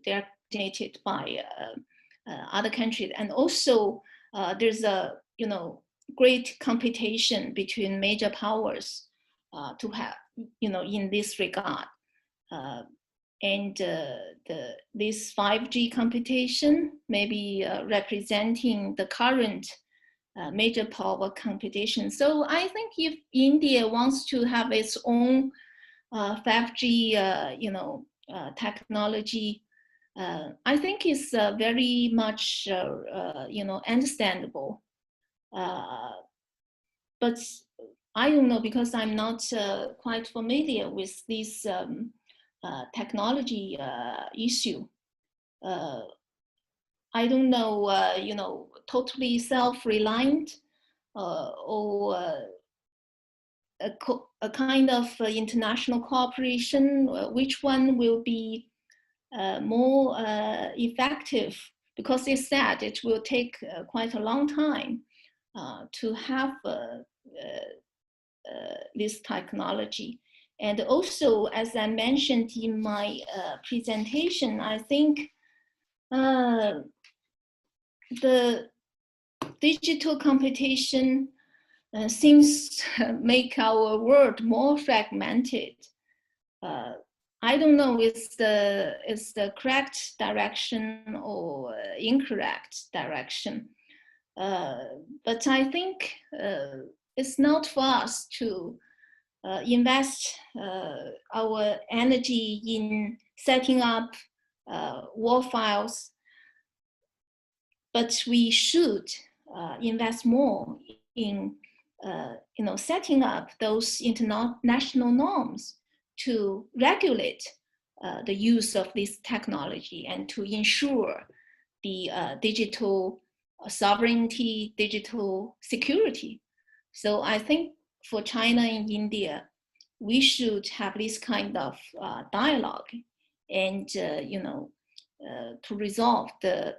they're dominated by other countries. And also there's a, you know, great competition between major powers to have, you know, in this regard. And this 5G competition may be representing the current major power competition. So I think if India wants to have its own 5G, you know, technology, I think it's very much, you know, understandable. But I don't know, because I'm not quite familiar with this technology issue. I don't know, you know, totally self-reliant or a kind of international cooperation, which one will be more effective, because it's said it will take quite a long time to have this technology. And also, as I mentioned in my presentation, I think the digital competition seems to make our world more fragmented. I don't know if it's the correct direction or incorrect direction. But I think it's not for us to invest our energy in setting up war files, but we should invest more in you know, setting up those international norms to regulate the use of this technology and to ensure the digital sovereignty, digital security. So I think for China and India, we should have this kind of dialogue, and you know, to resolve the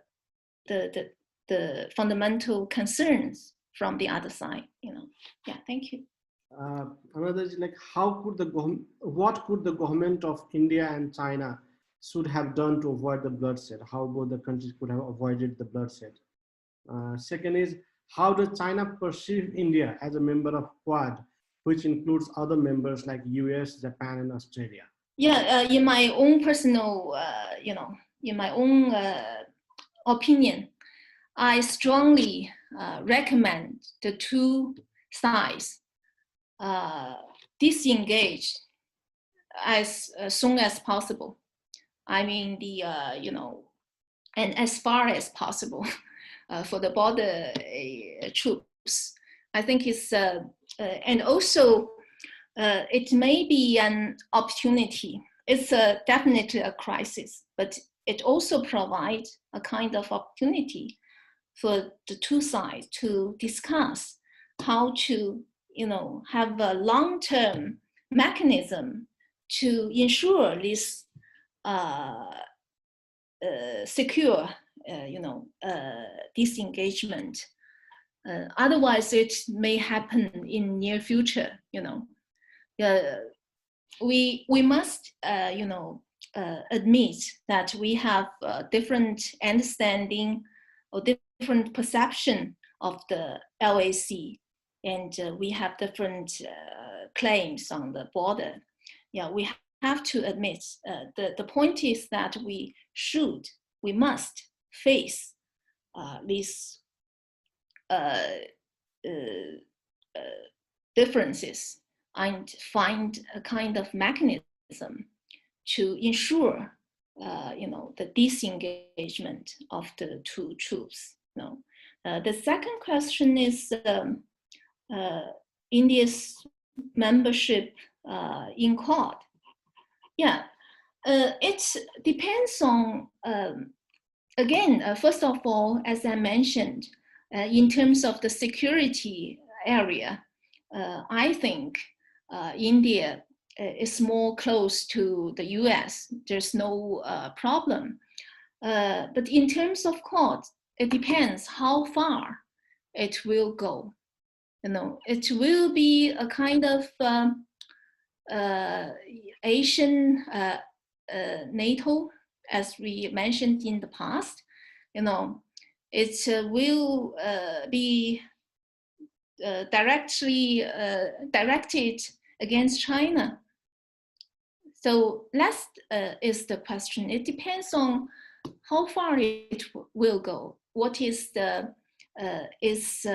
fundamental concerns from the other side. You know, yeah. Thank you. Another is like, what could the government of India and China should have done to avoid the bloodshed? How both the countries could have avoided the bloodshed? Second is, how does China perceive India as a member of Quad, which includes other members like US, Japan, and Australia? Yeah, in my own personal, in my own opinion, I strongly recommend the two sides disengage as soon as possible. I mean, and as far as possible for the border troops. I think it's, and also it may be an opportunity. It's definitely a crisis, but it also provides a kind of opportunity for the two sides to discuss how to, have a long-term mechanism to ensure this secure, disengagement. Otherwise, it may happen in near future. We must, admit that we have different understanding or different perception of the LAC, and we have different claims on the border. Yeah, we have to admit the point is that we must face these differences and find a kind of mechanism to ensure, the disengagement of the two troops. The second question is India's membership in Quad. Yeah, it depends on, again, first of all, as I mentioned, in terms of the security area, I think India is more close to the US. There's no problem. But in terms of Quad, it depends how far it will go. It will be a kind of Asian NATO, as we mentioned in the past. It will be directed against China. So last is the question. It depends on how far it will go. What is the its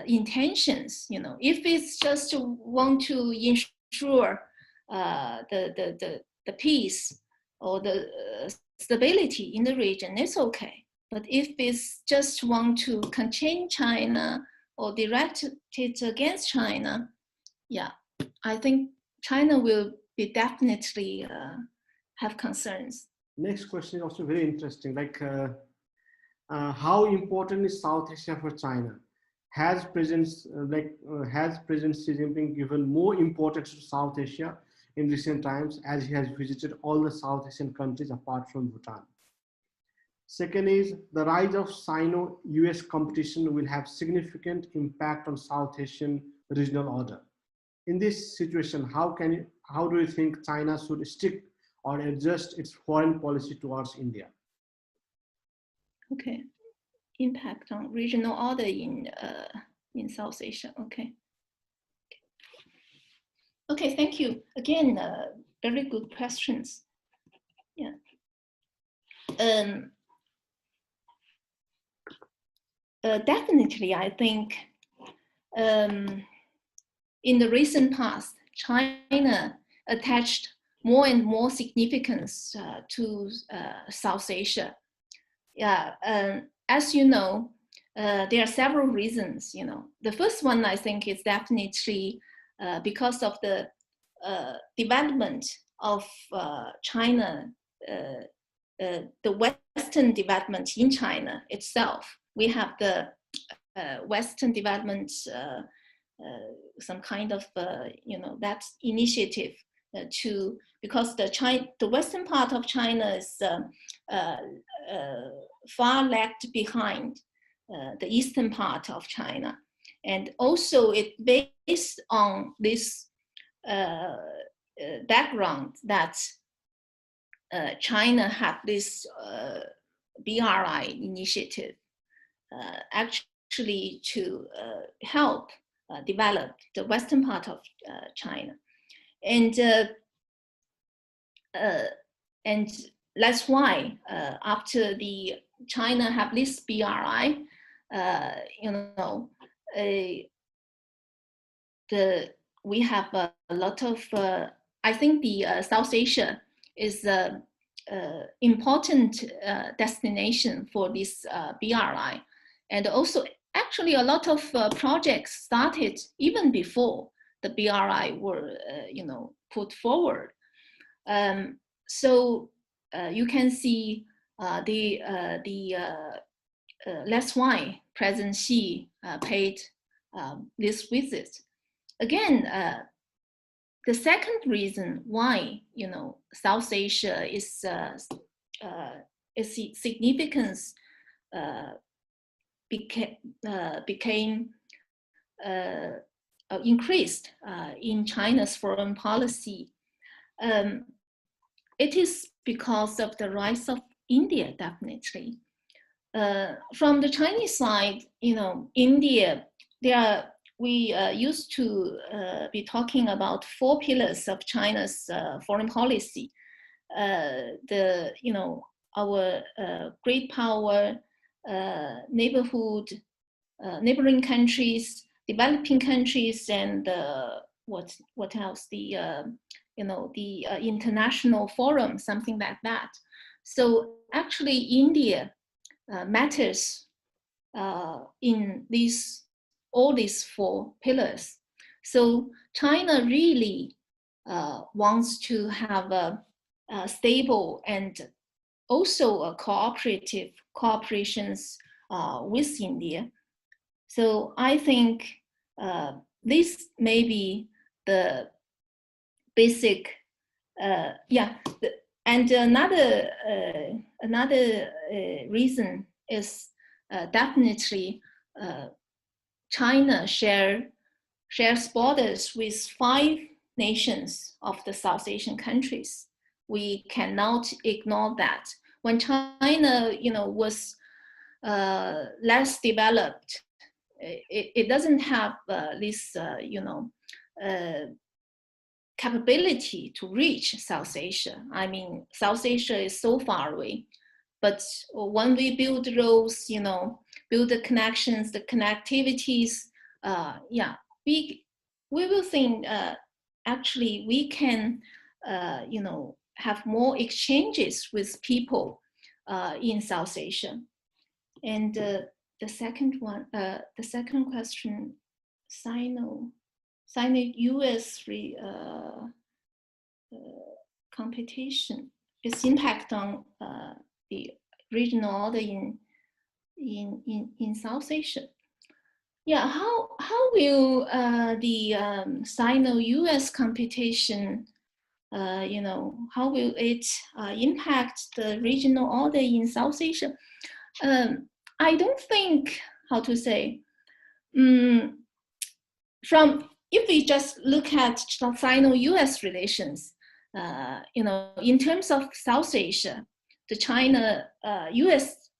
intentions? If it's just want to ensure the peace or the stability in the region, it's okay. But if it's just want to contain China or direct it against China, yeah, I think China will be definitely have concerns. Next question is also very interesting. Like, how important is South Asia for China? Has President Xi Jinping given more importance to South Asia in recent times, as he has visited all the South Asian countries apart from Bhutan? Second is, the rise of Sino-US competition will have significant impact on South Asian regional order. In this situation, how do you think China should stick or adjust its foreign policy towards India? Okay, impact on regional order in South Asia. Okay, thank you. Again, very good questions. Yeah. Definitely, I think in the recent past, China attached more and more significance to South Asia. Yeah, as you know, there are several reasons. The first one, I think, is definitely because of the development of China, the Western development in China itself. We have the Western development, some kind of, that initiative because the Western part of China is far lagged behind the Eastern part of China. And also it based on this background that China had this BRI initiative actually to help developed, the western part of China. And that's why after the China have this BRI, we have a lot of, I think the South Asia is an important destination for this BRI. And also, actually, a lot of projects started even before the BRI were, put forward. So you can see that's why President Xi paid this visit. Again, the second reason why South Asia is significance became increased in China's foreign policy. It is because of the rise of India, definitely. From the Chinese side, India, we used to be talking about 4 pillars of China's foreign policy. Our great power, neighboring countries, developing countries, and what else? The international forum, something like that. So actually, India matters in all these 4 pillars. So China really wants to have a stable and also a cooperations with India. So I think this may be the basic, and another reason is definitely China shares borders with 5 nations of the South Asian countries. We cannot ignore that. When China, was less developed, it doesn't have this, capability to reach South Asia. I mean, South Asia is so far away. But when we build roads, build the connections, the connectivities, we will think actually we can, have more exchanges with people in South Asia. And the second question, Sino-US competition, its impact on the regional order in South Asia. Yeah, how will the Sino-US competition, how will it impact the regional order in South Asia? I don't think, how to say, if we just look at Sino-US relations, in terms of South Asia, the China-US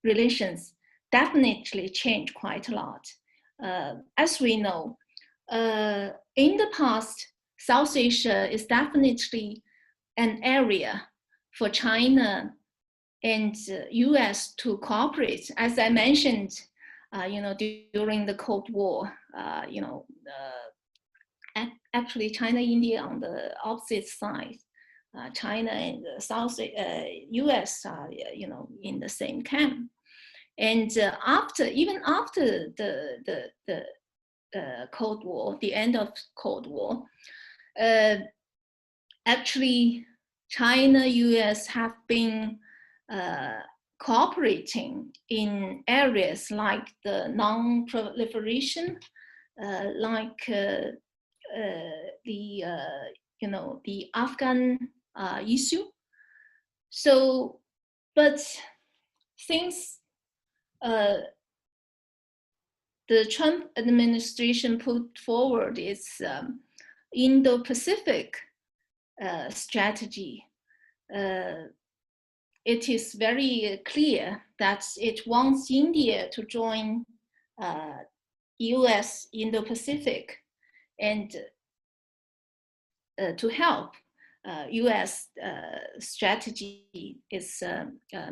relations definitely changed quite a lot. As we know, in the past, South Asia is definitely an area for China and US to cooperate. As I mentioned, during the Cold War, actually China, India on the opposite side. China and the South US are, in the same camp. And even after the Cold War, the end of Cold War, actually China, US have been cooperating in areas like the non-proliferation, like the Afghan issue. So, but since the Trump administration put forward its Indo-Pacific strategy, it is very clear that it wants India to join US Indo-Pacific and to help US strategy is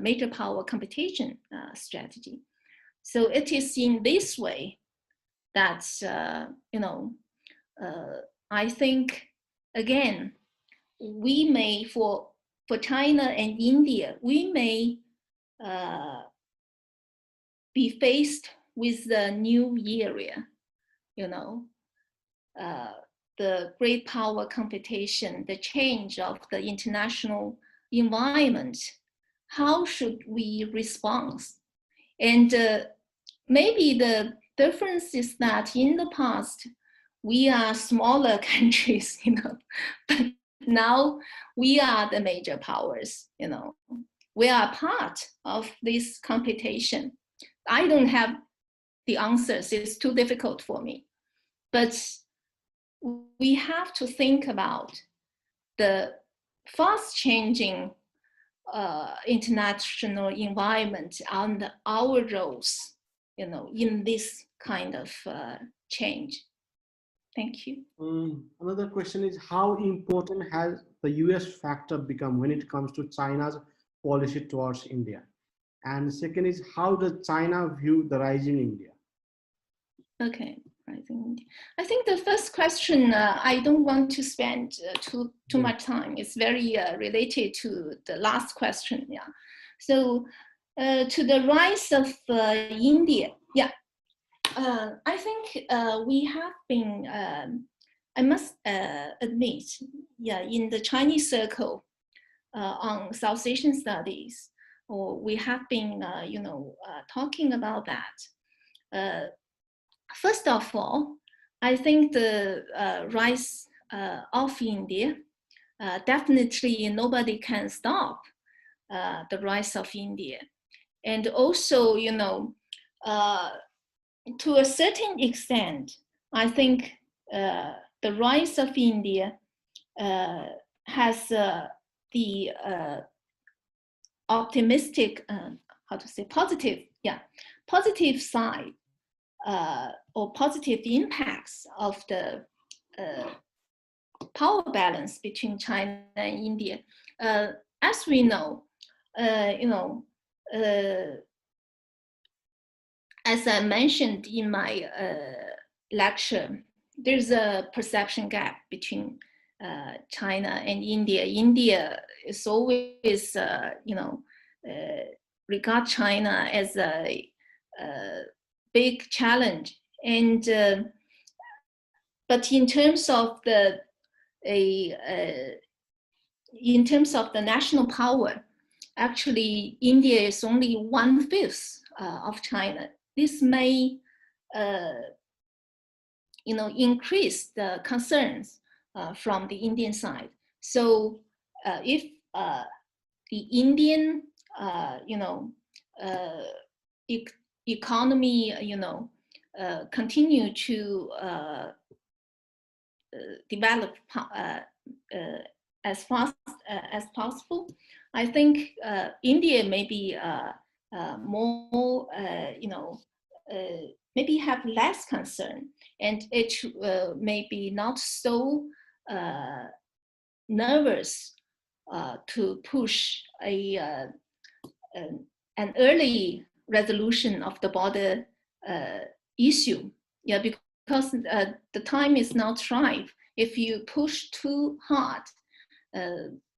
major power competition strategy. So it is in this way that, I think, again, we may, for China and India, we may be faced with the new area, the great power competition, the change of the international environment. How should we respond? And maybe the difference is that in the past, we are smaller countries, but now we are the major powers, We are part of this competition. I don't have the answers, it's too difficult for me. But we have to think about the fast changing international environment and our roles, in this kind of change. Thank you. Another question is, how important has the US factor become when it comes to China's policy towards India? And second is, how does China view the rising India? Okay, rising India. I think the first question, I don't want to spend too much time. It's very related to the last question. Yeah. So to the rise of India, yeah. I think we have been, I must admit, yeah, in the Chinese circle on South Asian studies, or we have been, talking about that. First of all, I think the rise of India, definitely nobody can stop the rise of India. And also, to a certain extent, I think the rise of India has the optimistic, positive side or positive impacts of the power balance between China and India. As we know, as I mentioned in my lecture, there's a perception gap between China and India. India is always, regard China as a big challenge, and but in terms of the national power, actually India is only 1/5 of China. This may, increase the concerns from the Indian side. So if the Indian, economy, continue to develop as fast as possible, I think India may be more, maybe have less concern, and it may be not so nervous to push an early resolution of the border issue. Yeah, because the time is not ripe. If you push too hard,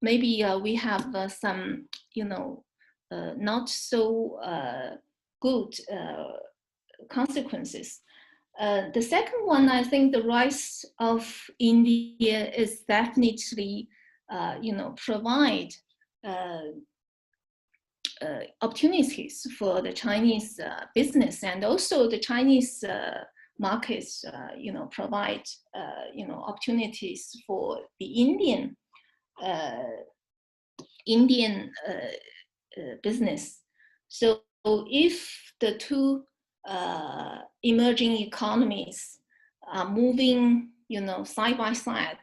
maybe we have some, not so good consequences. The second one, I think the rise of India is definitely, provide opportunities for the Chinese business, and also the Chinese markets, provide, opportunities for the Indian business. So if the two emerging economies are moving, side by side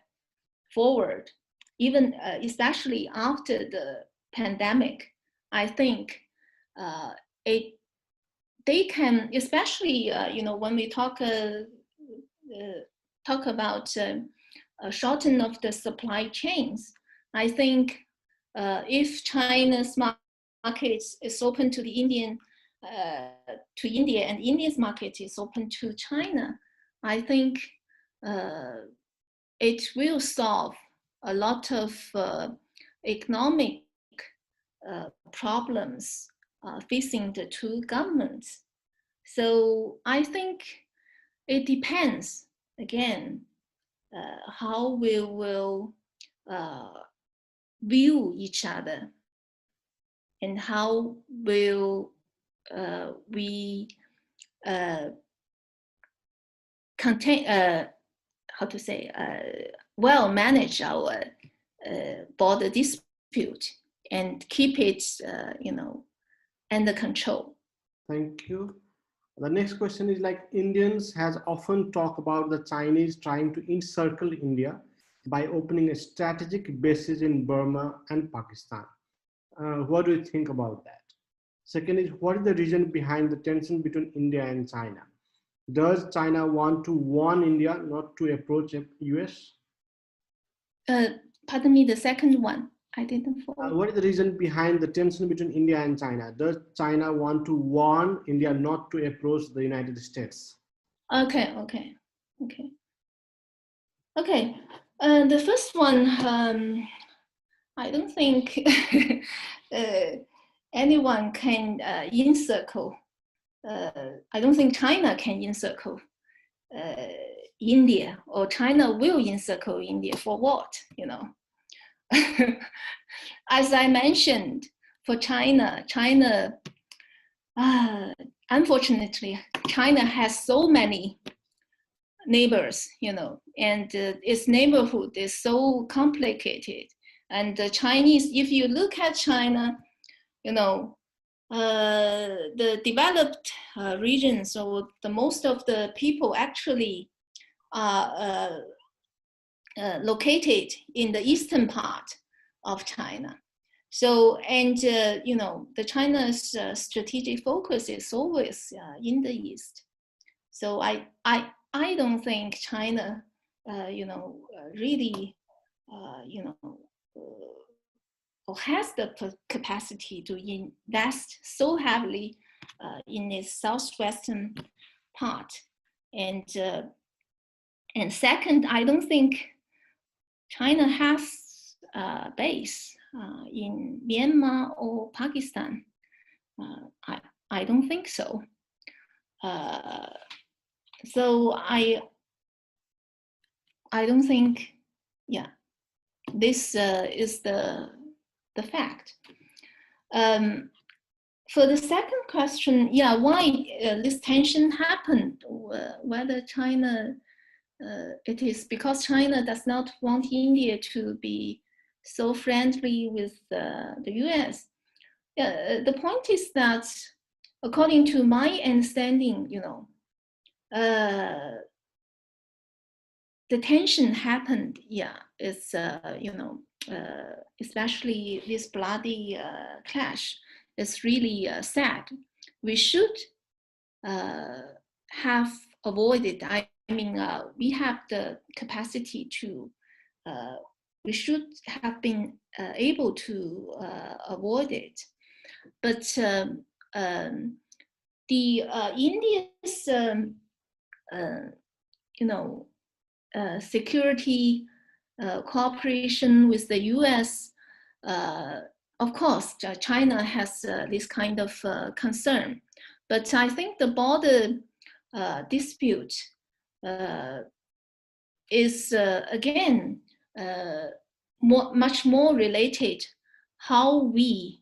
forward, even especially after the pandemic, I think it they can, especially when we talk about shorten of the supply chains. I think if China's market is open to the Indian to India, and India's market is open to China, I think it will solve a lot of economic problems facing the two governments. So I think it depends, again, how we will view each other, and how will we well manage our border dispute and keep it under control. Thank you. The next question is, like, Indians has often talked about the Chinese trying to encircle India by opening a strategic bases in Burma and Pakistan. What do you think about that? Second is, what is the reason behind the tension between India and China? Does China want to warn India not to approach US? Pardon me, the second one. I didn't follow. What is the reason behind the tension between India and China? Does China want to warn India not to approach the United States? Okay. The first one, I don't think anyone can encircle. I don't think China can encircle India, or China will encircle India for what, As I mentioned, for China, unfortunately, China has so many neighbors, and its neighborhood is so complicated. And the Chinese, if you look at China, the developed regions, or the most of the people actually are located in the eastern part of China. So, and the China's strategic focus is always in the east. So I don't think China, really, or has the capacity to invest so heavily in its southwestern part. And second, I don't think China has a base in Myanmar or Pakistan. I don't think so. So I don't think, this is the fact. For the second question, why this tension happened, whether China, it is because China does not want India to be so friendly with the US. The point is that, according to my understanding, the tension happened, it's, especially this bloody clash, is really sad. We should have avoided, we have the capacity to, we should have been able to avoid it. But the India's, security cooperation with the US, of course, China has this kind of concern. But I think the border dispute is, again, much more related how we,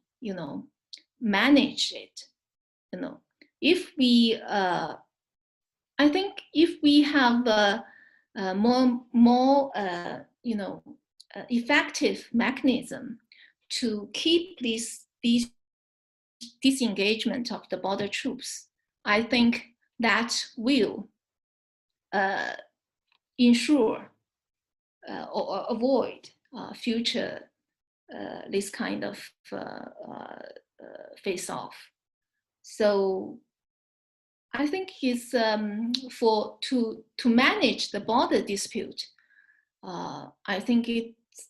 manage it. If we, I think if we have more effective mechanism to keep this disengagement of the border troops, I think that will ensure or avoid future this kind of face-off. So I think it's to manage the border dispute. I think it's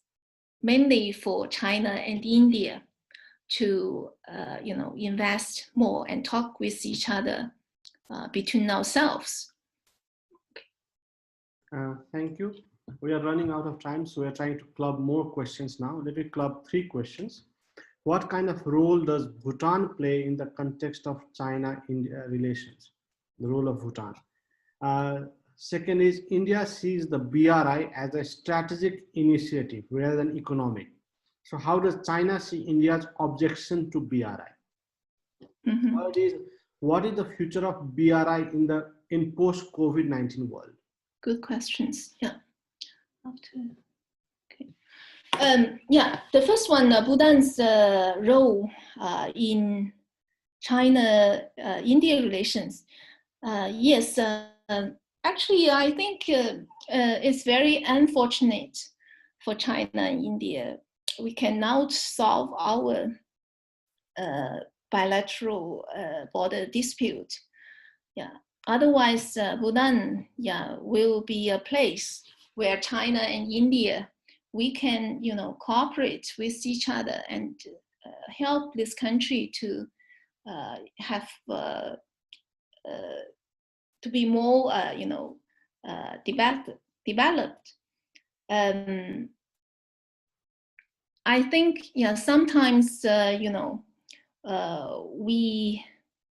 mainly for China and India to invest more and talk with each other between ourselves. Thank you. We are running out of time, so we are trying to club more questions now. Let me club 3 questions. What kind of role does Bhutan play in the context of China-India relations? The role of Bhutan. Second is, India sees the BRI as a strategic initiative rather than economic. So how does China see India's objection to BRI? Mm-hmm. Third is, what is the future of BRI in post-COVID-19 world? Good questions. Yeah. Okay. Yeah, the first one, Bhutan's role in China-India relations. Yes, actually, I think it's very unfortunate for China and India. We cannot solve our bilateral border dispute. Yeah. Otherwise, Bhutan, will be a place where China and India, we can, cooperate with each other and help this country to have to be more, developed. I think, sometimes, we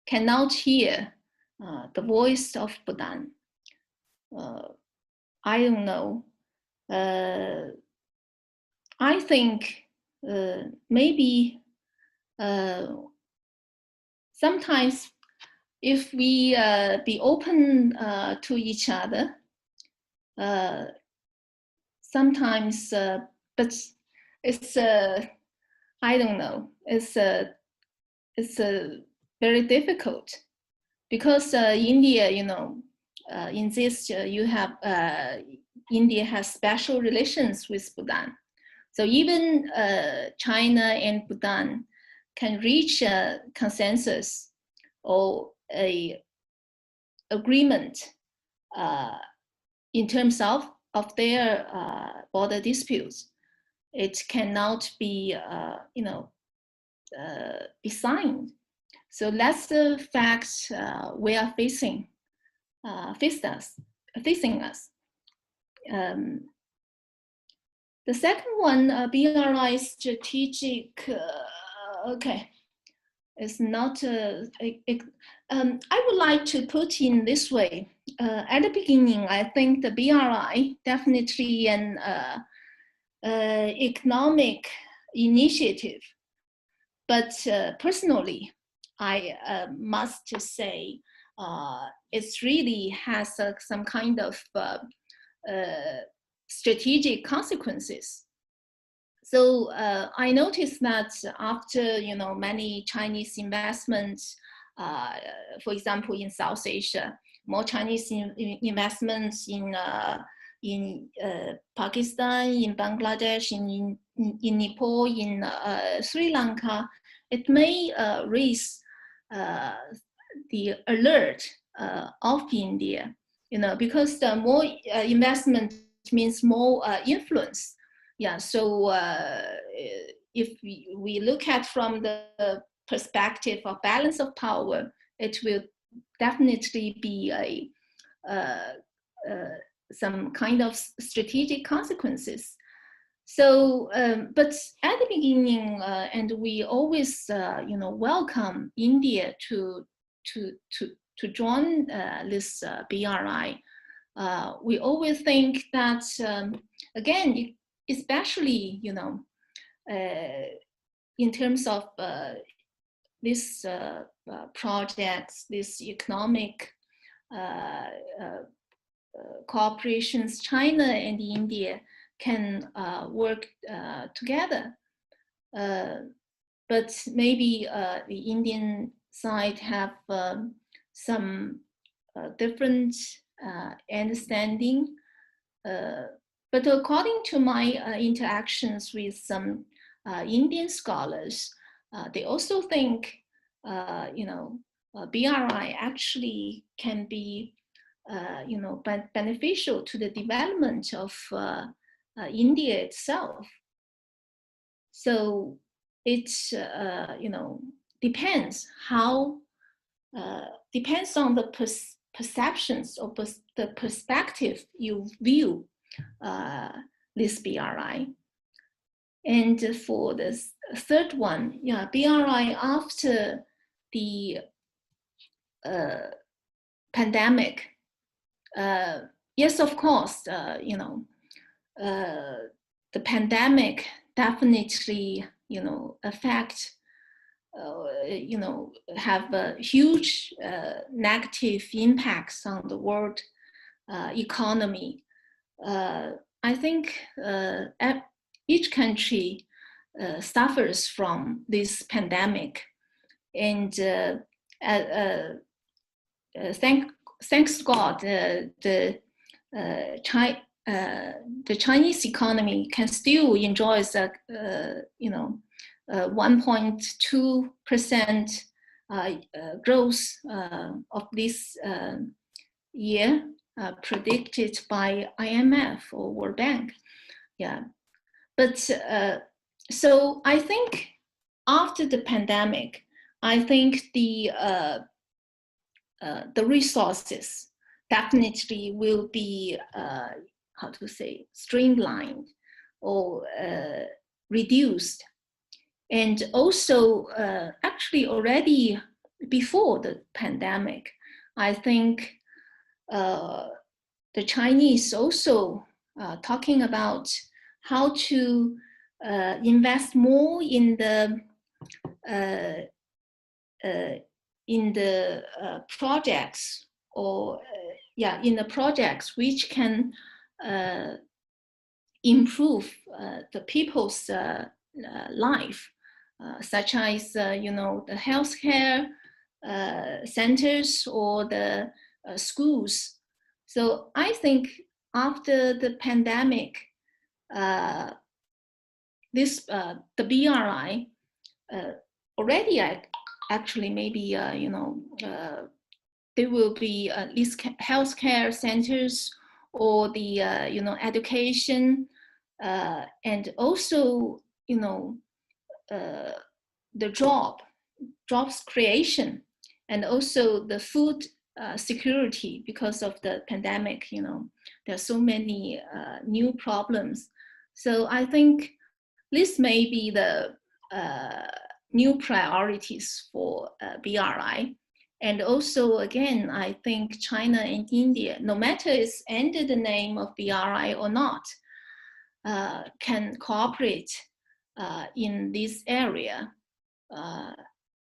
cannot hear the voice of Bhutan. I don't know. I think maybe sometimes if we be open to each other, sometimes, but it's I don't know. It's very difficult because India, insists India has special relations with Bhutan. So even China and Bhutan can reach a consensus or a agreement in terms of their border disputes. It cannot be, be signed. So that's the fact we are facing us. The second one, BRI strategic, okay, it's not, I would like to put in this way. At the beginning, I think the BRI definitely an economic initiative. But personally, I must say it really has some kind of strategic consequences. So I noticed that after many Chinese investments, for example, in South Asia, more Chinese investments in Pakistan, in Bangladesh, in Nepal, in Sri Lanka, it may raise the alert of India, because the more investment means more influence. Yeah, so if we look at from the perspective of balance of power, it will definitely be some kind of strategic consequences. So, but at the beginning, and we always, welcome India to join this BRI. We always think that, again, especially, in terms of this projects, this economic cooperations, China and India can work together. But maybe the Indian side have some different understanding. But according to my interactions with some Indian scholars, they also think, BRI actually can be beneficial to the development of India itself. So it's depends how depends on the perceptions or the perspective you view this BRI. And for the third one, BRI after the pandemic. Yes, of course, the pandemic definitely, affect, have huge negative impacts on the world economy. I think each country suffers from this pandemic, and thanks God, the Chinese economy can still enjoy 1.2% growth of this year, predicted by IMF or World Bank. Yeah, but so I think after the pandemic, I think the resources definitely will be streamlined or reduced. And also, actually already before the pandemic, I think the Chinese also talking about how to invest more in the projects, or in the projects which can improve the people's life, such as the healthcare centers or the schools. So I think after the pandemic, this the BRI already actually maybe there will be at least healthcare centers, or the education, and also the jobs creation, and also the food security. Because of the pandemic, there are so many new problems. So I think this may be the new priorities for BRI. And also, again, I think China and India, no matter it's under the name of BRI or not, can cooperate in this area.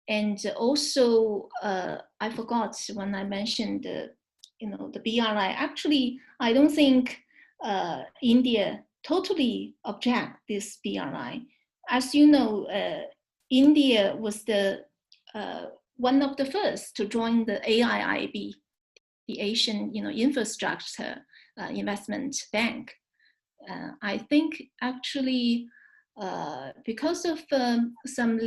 And also, I forgot when I mentioned the BRI. Actually, I don't think India totally object this BRI. As you know, India was the one of the first to join the AIIB, the Asian Infrastructure Investment Bank. I think actually because of some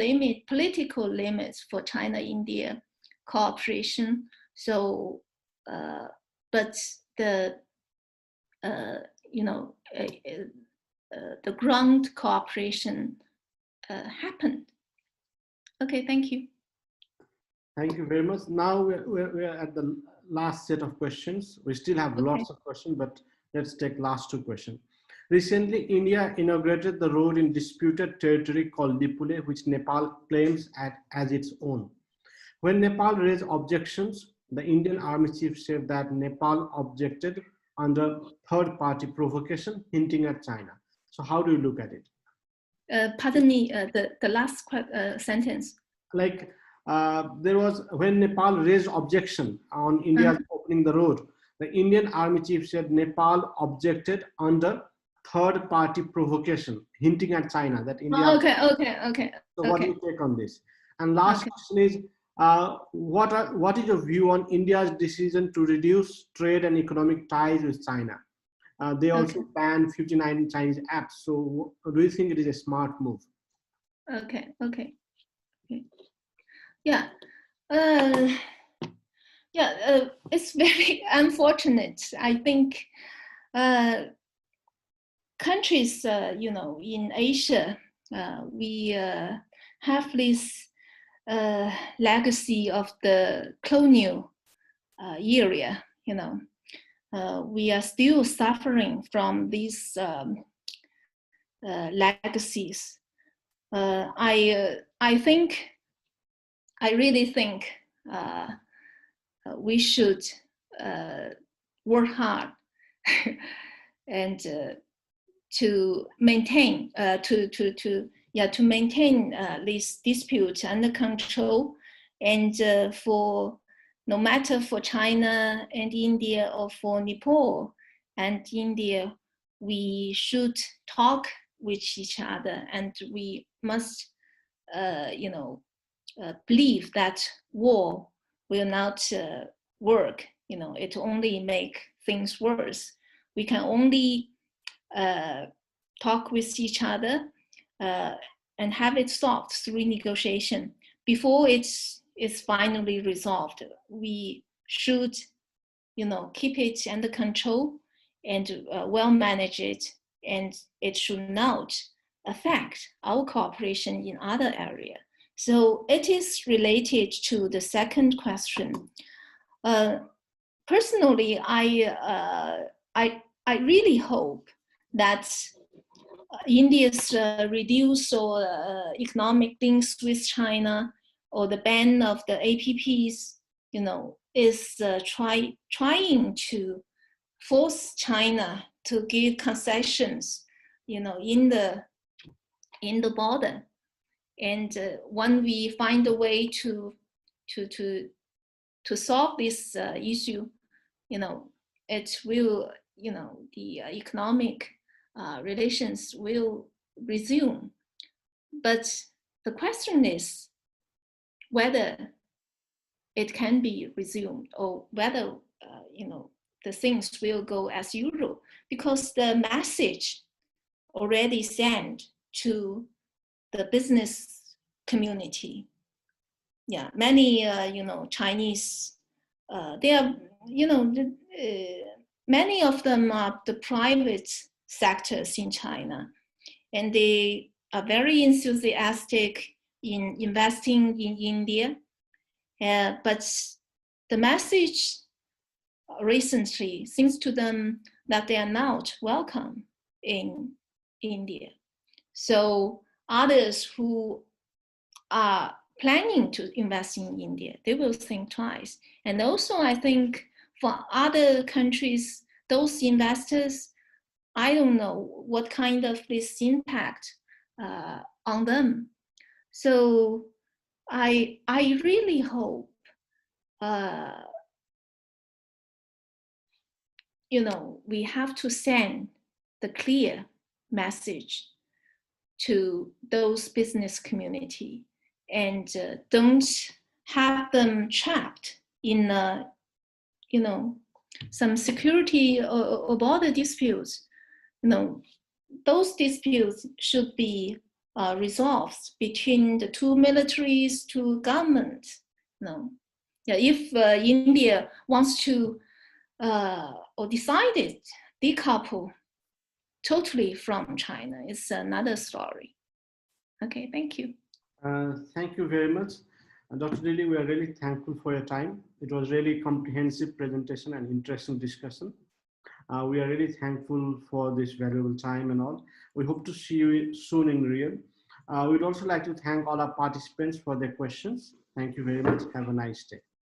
political limits for China-India cooperation, so but the the ground cooperation happened. Okay, thank you. Thank you very much. Now we're at the last set of questions. We still have lots of questions, but let's take last two questions. Recently, India inaugurated the road in disputed territory called Lipule, which Nepal claims as its own. When Nepal raised objections, the Indian Army chief said that Nepal objected under third-party provocation, hinting at China. So how do you look at it? Pardon me, the last sentence. Like there was, when Nepal raised objection on India's opening the road, the Indian Army chief said Nepal objected under third-party provocation, hinting at China, that India. Okay. So what do you take on this? And last question is, what is your view on India's decision to reduce trade and economic ties with China? They also banned 59 Chinese apps. So do you think it is a smart move? Okay. Yeah. Yeah, it's very unfortunate. I think countries, in Asia, we have this legacy of the colonial area. We are still suffering from these legacies. I really think we should work hard and to maintain to maintain this dispute under control, and for no matter for China and India or for Nepal and India, we should talk with each other, and we must believe that war will not work. It only make things worse. We can only talk with each other and have it solved through negotiation. Before it's finally resolved, we should keep it under control and well manage it, and it should not affect our cooperation in other areas. So it is related to the second question. Personally, I really hope that India's reduce or economic links with China, or the ban of the APPs, is trying to force China to give concessions, in the border. And when we find a way to solve this issue, it will, the economic relations will resume. But the question is whether it can be resumed, or whether the things will go as usual, because the message already sent to the business community. Yeah, many Chinese, they are many of them are the private sectors in China, and they are very enthusiastic in investing in India. But the message recently seems to them that they are not welcome in India. So others who are planning to invest in India, they will think twice. And also, I think for other countries, those investors, I don't know what kind of this impact on them. So I really hope we have to send the clear message to those business community, and don't have them trapped in some security or border disputes. Those disputes should be resolved between the two militaries, two governments. If India wants to or decided decouple totally from China, it's another story. Okay, thank you. Thank you very much. Dr. Lily, we are really thankful for your time. It was really comprehensive presentation and interesting discussion. We are really thankful for this valuable time and all. We hope to see you soon in real. We'd also like to thank all our participants for their questions. Thank you very much. Have a nice day.